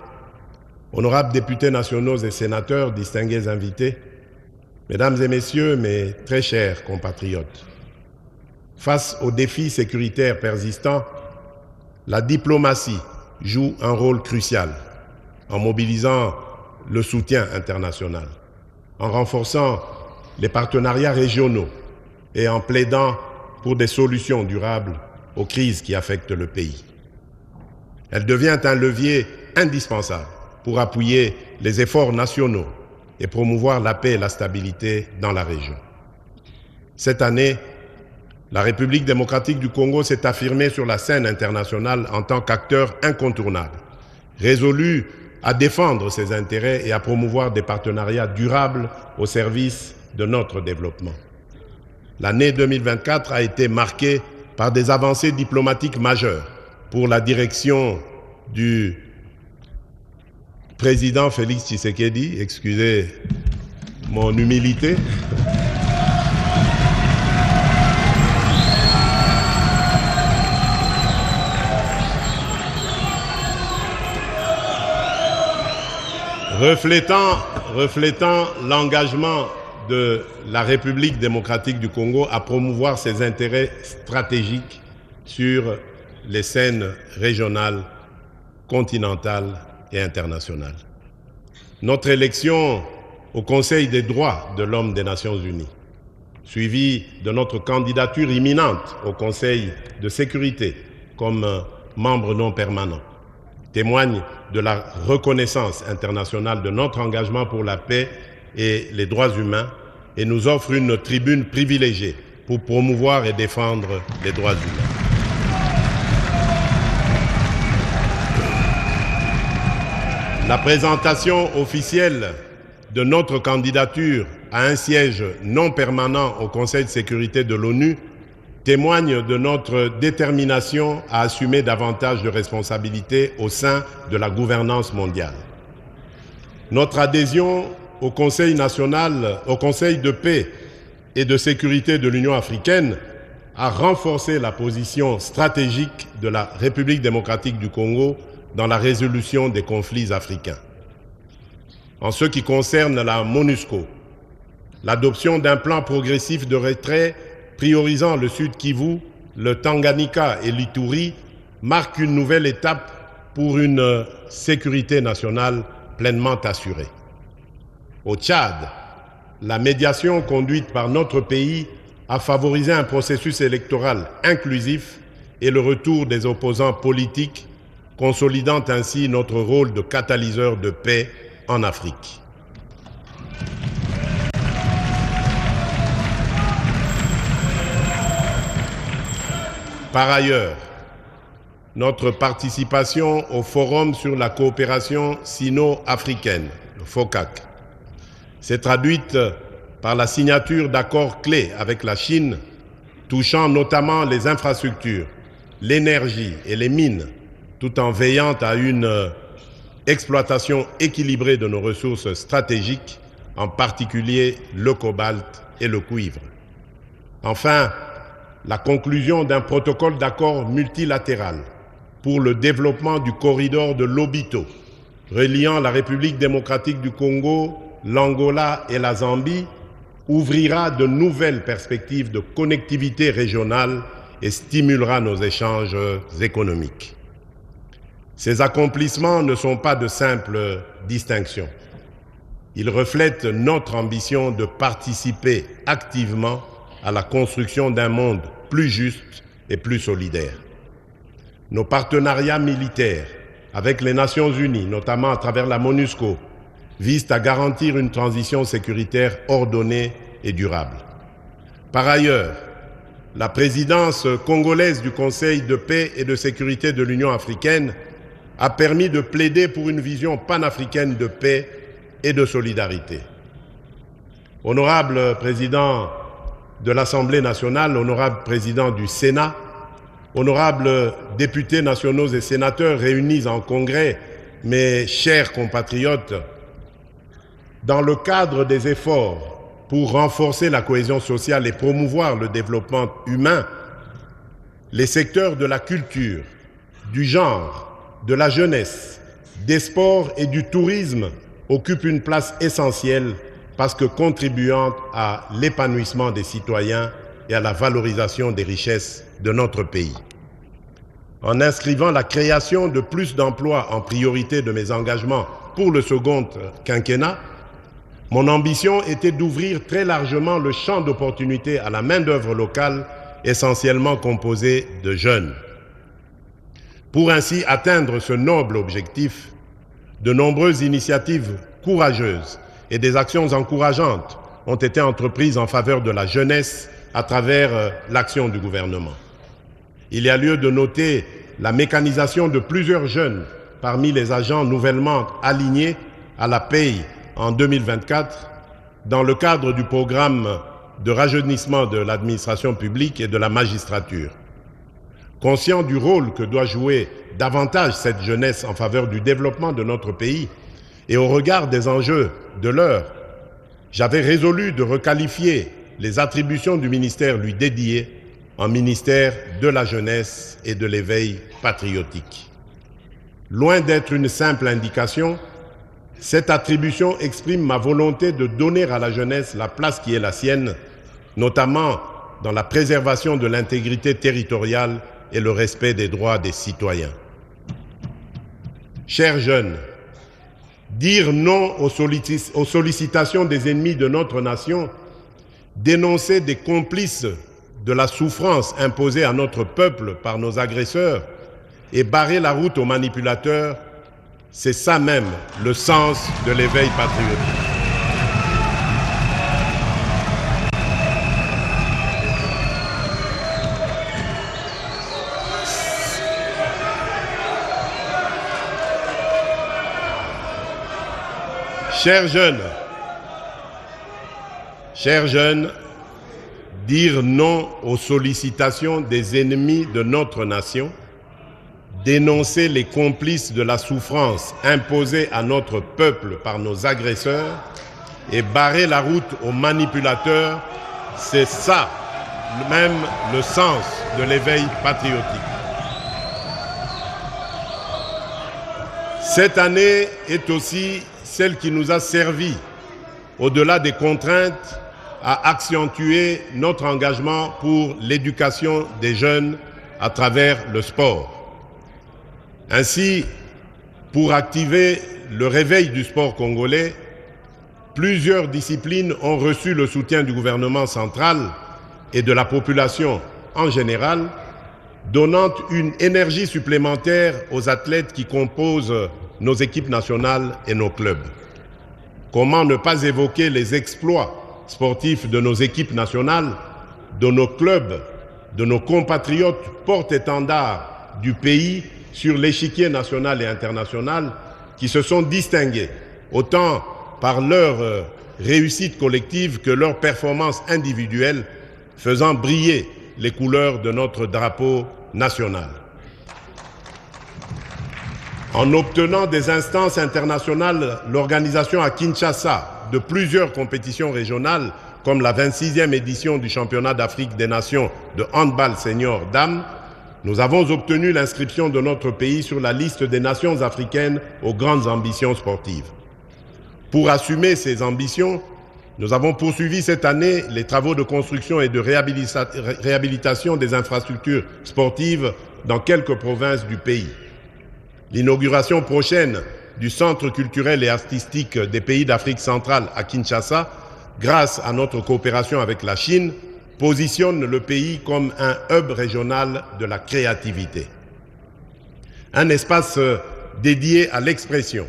honorables députés nationaux et sénateurs, distingués invités, Mesdames et Messieurs, mes très chers compatriotes, face aux défis sécuritaires persistants, la diplomatie joue un rôle crucial en mobilisant le soutien international, en renforçant les partenariats régionaux et en plaidant pour des solutions durables aux crises qui affectent le pays. Elle devient un levier indispensable pour appuyer les efforts nationaux et promouvoir la paix et la stabilité dans la région. Cette année, la République démocratique du Congo s'est affirmée sur la scène internationale en tant qu'acteur incontournable, résolu à défendre ses intérêts et à promouvoir des partenariats durables au service de notre développement. L'année 2024 a été marquée par des avancées diplomatiques majeures pour la direction du président Félix Tshisekedi, excusez mon humilité. Reflétant l'engagement de la République démocratique du Congo à promouvoir ses intérêts stratégiques sur les scènes régionales, continentales et internationales. Notre élection au Conseil des droits de l'homme des Nations Unies, suivie de notre candidature imminente au Conseil de sécurité comme membre non permanent, témoigne de la reconnaissance internationale de notre engagement pour la paix et les droits humains et nous offre une tribune privilégiée pour promouvoir et défendre les droits humains. La présentation officielle de notre candidature à un siège non permanent au Conseil de sécurité de l'ONU témoigne de notre détermination à assumer davantage de responsabilités au sein de la gouvernance mondiale. Notre adhésion au Conseil de paix et de sécurité de l'Union africaine a renforcé la position stratégique de la République démocratique du Congo dans la résolution des conflits africains. En ce qui concerne la MONUSCO, l'adoption d'un plan progressif de retrait priorisant le Sud Kivu, le Tanganyika et l'Ituri marque une nouvelle étape pour une sécurité nationale pleinement assurée. Au Tchad, la médiation conduite par notre pays a favorisé un processus électoral inclusif et le retour des opposants politiques, consolidant ainsi notre rôle de catalyseur de paix en Afrique. Par ailleurs, notre participation au Forum sur la coopération sino-africaine, le FOCAC, s'est traduite par la signature d'accords clés avec la Chine, touchant notamment les infrastructures, l'énergie et les mines, tout en veillant à une exploitation équilibrée de nos ressources stratégiques, en particulier le cobalt et le cuivre. Enfin, la conclusion d'un protocole d'accord multilatéral pour le développement du corridor de Lobito, reliant la République démocratique du Congo, l'Angola et la Zambie, ouvrira de nouvelles perspectives de connectivité régionale et stimulera nos échanges économiques. Ces accomplissements ne sont pas de simples distinctions. Ils reflètent notre ambition de participer activement à la construction d'un monde plus juste et plus solidaire. Nos partenariats militaires avec les Nations Unies, notamment à travers la MONUSCO, visent à garantir une transition sécuritaire ordonnée et durable. Par ailleurs, la présidence congolaise du Conseil de paix et de sécurité de l'Union africaine a permis de plaider pour une vision panafricaine de paix et de solidarité. Honorable président de l'Assemblée nationale, honorable président du Sénat, honorables députés nationaux et sénateurs réunis en congrès, mes chers compatriotes, dans le cadre des efforts pour renforcer la cohésion sociale et promouvoir le développement humain, les secteurs de la culture, du genre, de la jeunesse, des sports et du tourisme occupent une place essentielle parce que contribuant à l'épanouissement des citoyens et à la valorisation des richesses de notre pays. En inscrivant la création de plus d'emplois en priorité de mes engagements pour le second quinquennat, mon ambition était d'ouvrir très largement le champ d'opportunités à la main-d'œuvre locale, essentiellement composée de jeunes. Pour ainsi atteindre ce noble objectif, de nombreuses initiatives courageuses et des actions encourageantes ont été entreprises en faveur de la jeunesse à travers l'action du gouvernement. Il y a lieu de noter la mécanisation de plusieurs jeunes parmi les agents nouvellement alignés à la paye en 2024 dans le cadre du programme de rajeunissement de l'administration publique et de la magistrature. Conscient du rôle que doit jouer davantage cette jeunesse en faveur du développement de notre pays et au regard des enjeux de l'heure, j'avais résolu de requalifier les attributions du ministère lui dédiées en ministère de la jeunesse et de l'éveil patriotique. Loin d'être une simple indication, cette attribution exprime ma volonté de donner à la jeunesse la place qui est la sienne, notamment dans la préservation de l'intégrité territoriale et le respect des droits des citoyens. Chers jeunes, dire non aux sollicitations des ennemis de notre nation, dénoncer des complices de la souffrance imposée à notre peuple par nos agresseurs et barrer la route aux manipulateurs, c'est ça même le sens de l'éveil patriotique. Chers jeunes, dire non aux sollicitations des ennemis de notre nation, dénoncer les complices de la souffrance imposée à notre peuple par nos agresseurs et barrer la route aux manipulateurs, c'est ça même le sens de l'éveil patriotique. Cette année est aussi celle qui nous a servi, au-delà des contraintes, à accentuer notre engagement pour l'éducation des jeunes à travers le sport. Ainsi, pour activer le réveil du sport congolais, plusieurs disciplines ont reçu le soutien du gouvernement central et de la population en général, donnant une énergie supplémentaire aux athlètes qui composent nos équipes nationales et nos clubs. Comment ne pas évoquer les exploits sportifs de nos équipes nationales, de nos clubs, de nos compatriotes porte-étendards du pays sur l'échiquier national et international qui se sont distingués, autant par leur réussite collective que leur performance individuelle, faisant briller les couleurs de notre drapeau national. En obtenant des instances internationales, l'organisation à Kinshasa de plusieurs compétitions régionales, comme la 26e édition du championnat d'Afrique des Nations de handball senior dames, nous avons obtenu l'inscription de notre pays sur la liste des nations africaines aux grandes ambitions sportives. Pour assumer ces ambitions, nous avons poursuivi cette année les travaux de construction et de réhabilitation des infrastructures sportives dans quelques provinces du pays. L'inauguration prochaine du Centre culturel et artistique des pays d'Afrique centrale à Kinshasa, grâce à notre coopération avec la Chine, positionne le pays comme un hub régional de la créativité. Un espace dédié à l'expression,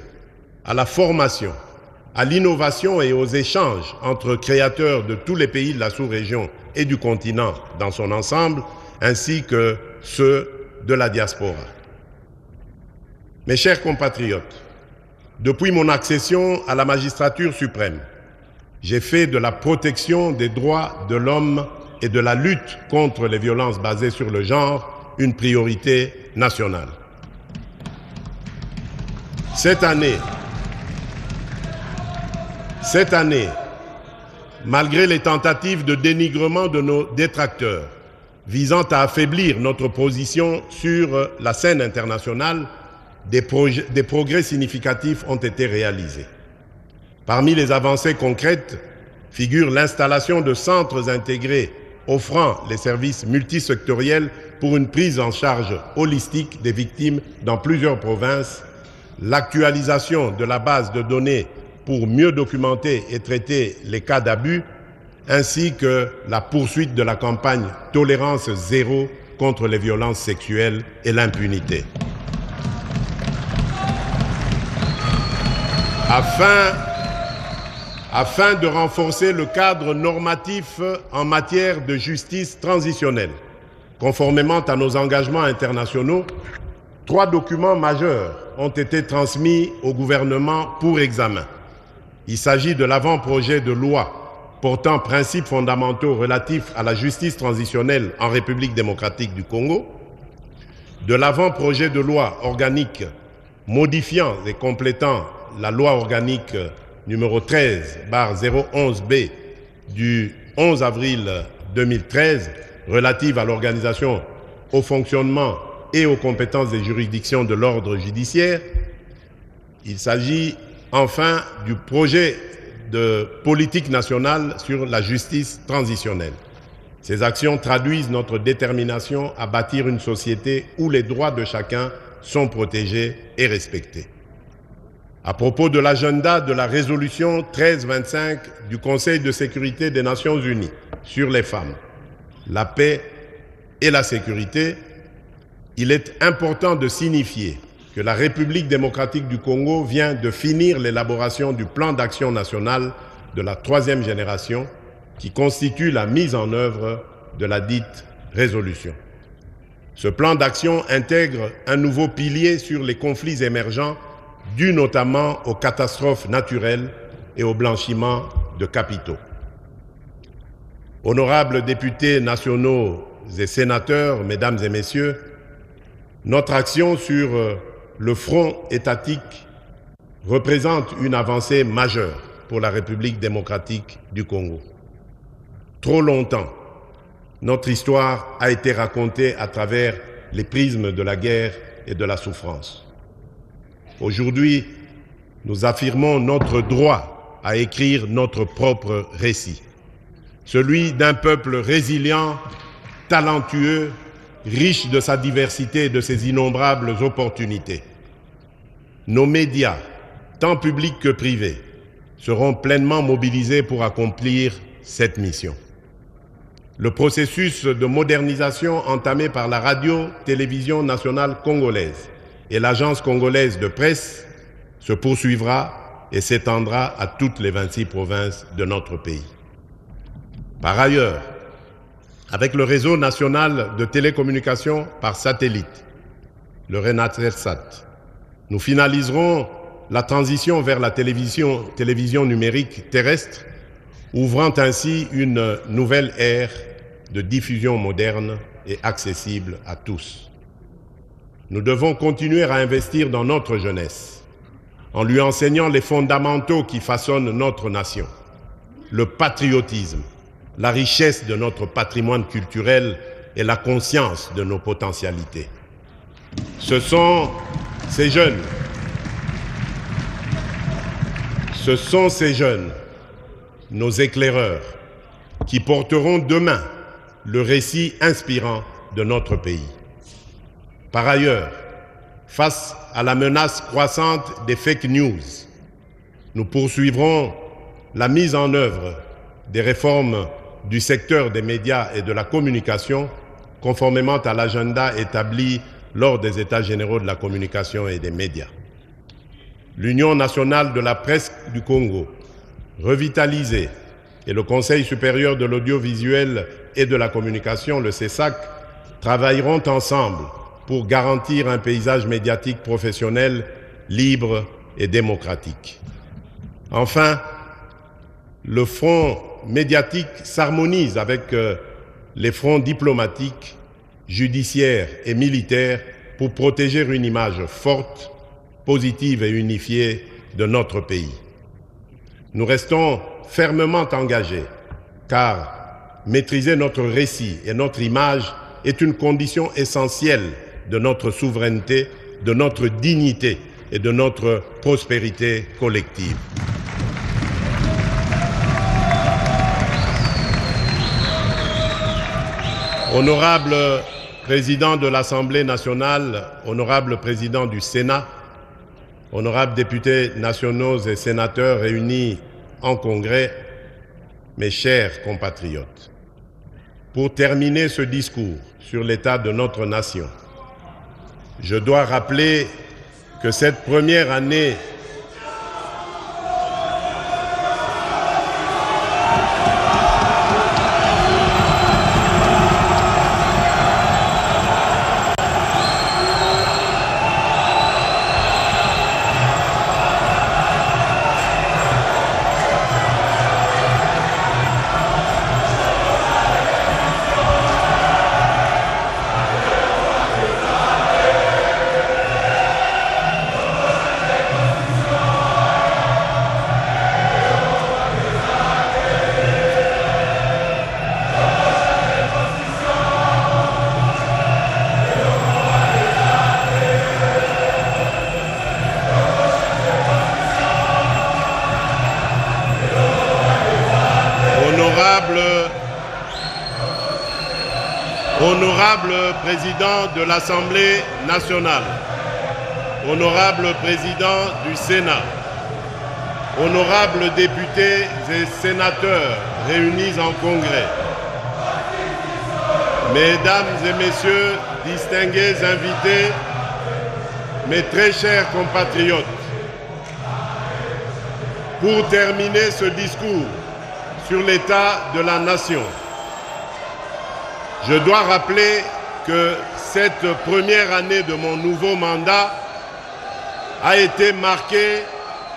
à la formation, à l'innovation et aux échanges entre créateurs de tous les pays de la sous-région et du continent dans son ensemble, ainsi que ceux de la diaspora. Mes chers compatriotes, depuis mon accession à la magistrature suprême, j'ai fait de la protection des droits de l'homme et de la lutte contre les violences basées sur le genre une priorité nationale. Cette année, malgré les tentatives de dénigrement de nos détracteurs visant à affaiblir notre position sur la scène internationale, des progrès significatifs ont été réalisés. Parmi les avancées concrètes figure l'installation de centres intégrés offrant les services multisectoriels pour une prise en charge holistique des victimes dans plusieurs provinces, l'actualisation de la base de données pour mieux documenter et traiter les cas d'abus, ainsi que la poursuite de la campagne Tolérance zéro contre les violences sexuelles et l'impunité. Afin de renforcer le cadre normatif en matière de justice transitionnelle, conformément à nos engagements internationaux, 3 documents majeurs ont été transmis au gouvernement pour examen. Il s'agit de l'avant-projet de loi portant principes fondamentaux relatifs à la justice transitionnelle en République démocratique du Congo, de l'avant-projet de loi organique modifiant et complétant la loi organique numéro 13/011B du 11 avril 2013 relative à l'organisation, au fonctionnement et aux compétences des juridictions de l'ordre judiciaire. Il s'agit enfin du projet de politique nationale sur la justice transitionnelle. Ces actions traduisent notre détermination à bâtir une société où les droits de chacun sont protégés et respectés. À propos de l'agenda de la résolution 1325 du Conseil de sécurité des Nations Unies sur les femmes, la paix et la sécurité, il est important de signifier que la République démocratique du Congo vient de finir l'élaboration du plan d'action national de la 3e génération qui constitue la mise en œuvre de la dite résolution. Ce plan d'action intègre un nouveau pilier sur les conflits émergents dus notamment aux catastrophes naturelles et au blanchiment de capitaux. Honorables députés nationaux et sénateurs, mesdames et messieurs, notre action sur le front étatique représente une avancée majeure pour la République démocratique du Congo. Trop longtemps, notre histoire a été racontée à travers les prismes de la guerre et de la souffrance. Aujourd'hui, nous affirmons notre droit à écrire notre propre récit, celui d'un peuple résilient, talentueux, riche de sa diversité et de ses innombrables opportunités. Nos médias, tant publics que privés, seront pleinement mobilisés pour accomplir cette mission. Le processus de modernisation entamé par la radio-télévision nationale congolaise et l'Agence congolaise de presse se poursuivra et s'étendra à toutes les 26 provinces de notre pays. Par ailleurs, avec le réseau national de télécommunications par satellite, le RENATELSAT. Nous finaliserons la transition vers la télévision numérique terrestre, ouvrant ainsi une nouvelle ère de diffusion moderne et accessible à tous. Nous devons continuer à investir dans notre jeunesse, en lui enseignant les fondamentaux qui façonnent notre nation, le patriotisme, la richesse de notre patrimoine culturel et la conscience de nos potentialités. Ce sont ces jeunes, nos éclaireurs, qui porteront demain le récit inspirant de notre pays. Par ailleurs, face à la menace croissante des fake news, nous poursuivrons la mise en œuvre des réformes du secteur des médias et de la communication, conformément à l'agenda établi lors des États généraux de la communication et des médias. L'Union nationale de la presse du Congo, revitalisée, et le Conseil supérieur de l'audiovisuel et de la communication, le CESAC, travailleront ensemble pour garantir un paysage médiatique professionnel, libre et démocratique. Enfin, le front médiatique s'harmonise avec les fronts diplomatiques, judiciaires et militaires pour protéger une image forte, positive et unifiée de notre pays. Nous restons fermement engagés, car maîtriser notre récit et notre image est une condition essentielle de notre souveraineté, de notre dignité et de notre prospérité collective. Honorable Président de l'Assemblée nationale, honorable Président du Sénat, honorables députés nationaux et sénateurs réunis en congrès, mes chers compatriotes, pour terminer ce discours sur l'état de notre nation, je dois rappeler que cette première année Honorable Président de l'Assemblée nationale, Honorable Président du Sénat, Honorables députés et sénateurs réunis en congrès, Mesdames et Messieurs, distingués invités, mes très chers compatriotes, pour terminer ce discours sur l'état de la nation, je dois rappeler que cette première année de mon nouveau mandat a été marquée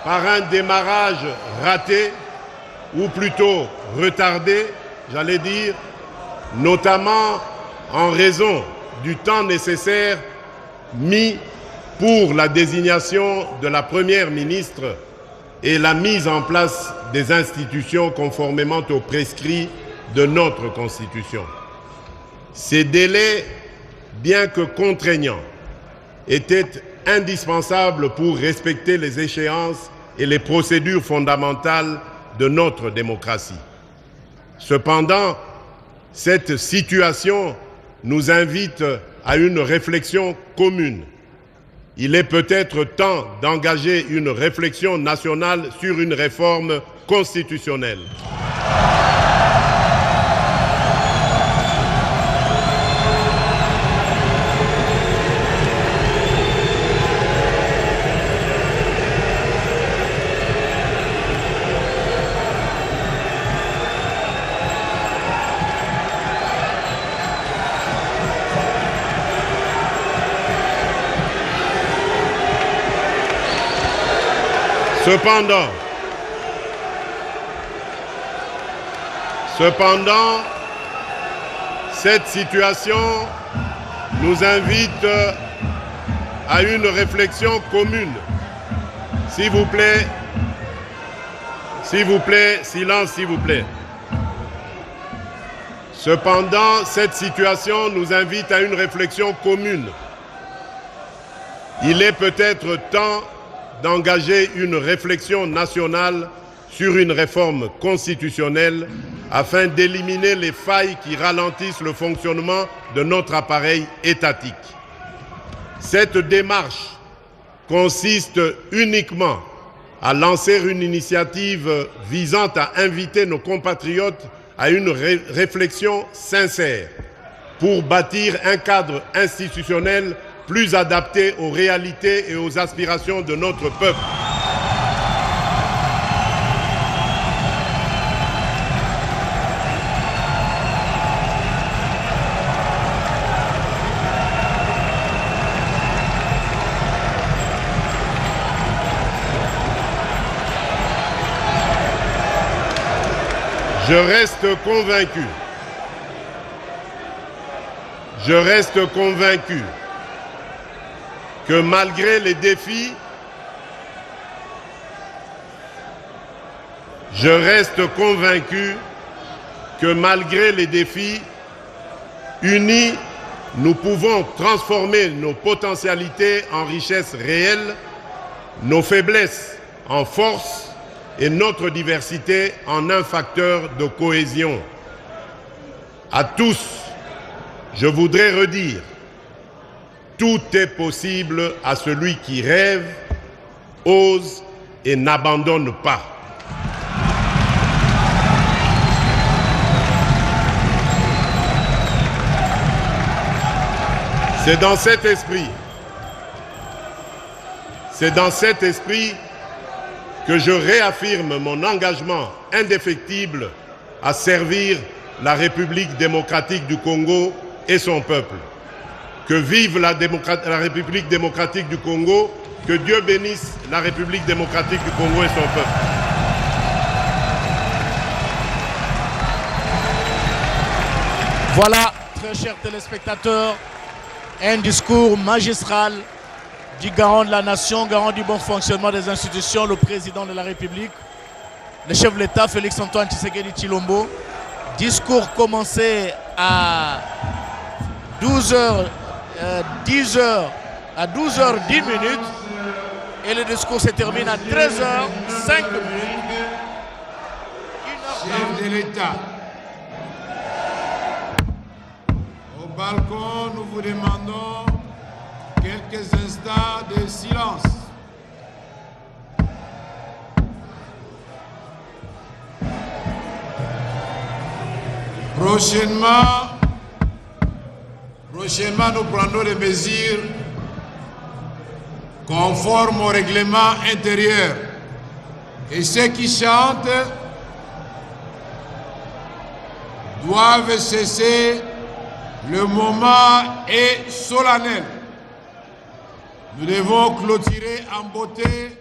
par un démarrage raté, ou plutôt retardé, j'allais dire, notamment en raison du temps nécessaire mis pour la désignation de la Première ministre et la mise en place des institutions conformément aux prescrits de notre Constitution. Ces délais, bien que contraignants, étaient indispensables pour respecter les échéances et les procédures fondamentales de notre démocratie. Cependant, cette situation nous invite à une réflexion commune. Il est peut-être temps d'engager une réflexion nationale sur une réforme constitutionnelle. Cependant, cette situation nous invite à une réflexion commune. S'il vous plaît, silence s'il vous plaît. Cependant, cette situation nous invite à une réflexion commune. Il est peut-être temps d'engager une réflexion nationale sur une réforme constitutionnelle afin d'éliminer les failles qui ralentissent le fonctionnement de notre appareil étatique. Cette démarche consiste uniquement à lancer une initiative visant à inviter nos compatriotes à une réflexion sincère pour bâtir un cadre institutionnel plus adapté aux réalités et aux aspirations de notre peuple. Je reste convaincu que malgré les défis, unis, nous pouvons transformer nos potentialités en richesses réelles, nos faiblesses en force et notre diversité en un facteur de cohésion. À tous, je voudrais redire, tout est possible à celui qui rêve, ose et n'abandonne pas. C'est dans cet esprit que je réaffirme mon engagement indéfectible à servir la République démocratique du Congo et son peuple. Que vive la République démocratique du Congo, que Dieu bénisse la République démocratique du Congo et son peuple. Voilà, très chers téléspectateurs, un discours magistral du garant de la nation, garant du bon fonctionnement des institutions, le président de la République, le chef de l'État Félix-Antoine Tshisekedi Tshilombo. Discours commencé à 12h10 et le discours se termine à 13h05. Chef de l'État, au balcon, nous vous demandons quelques instants de silence. Prochainement, nous prendrons des mesures conformes au règlement intérieur. Et ceux qui chantent doivent cesser. Le moment est solennel. Nous devons clôturer en beauté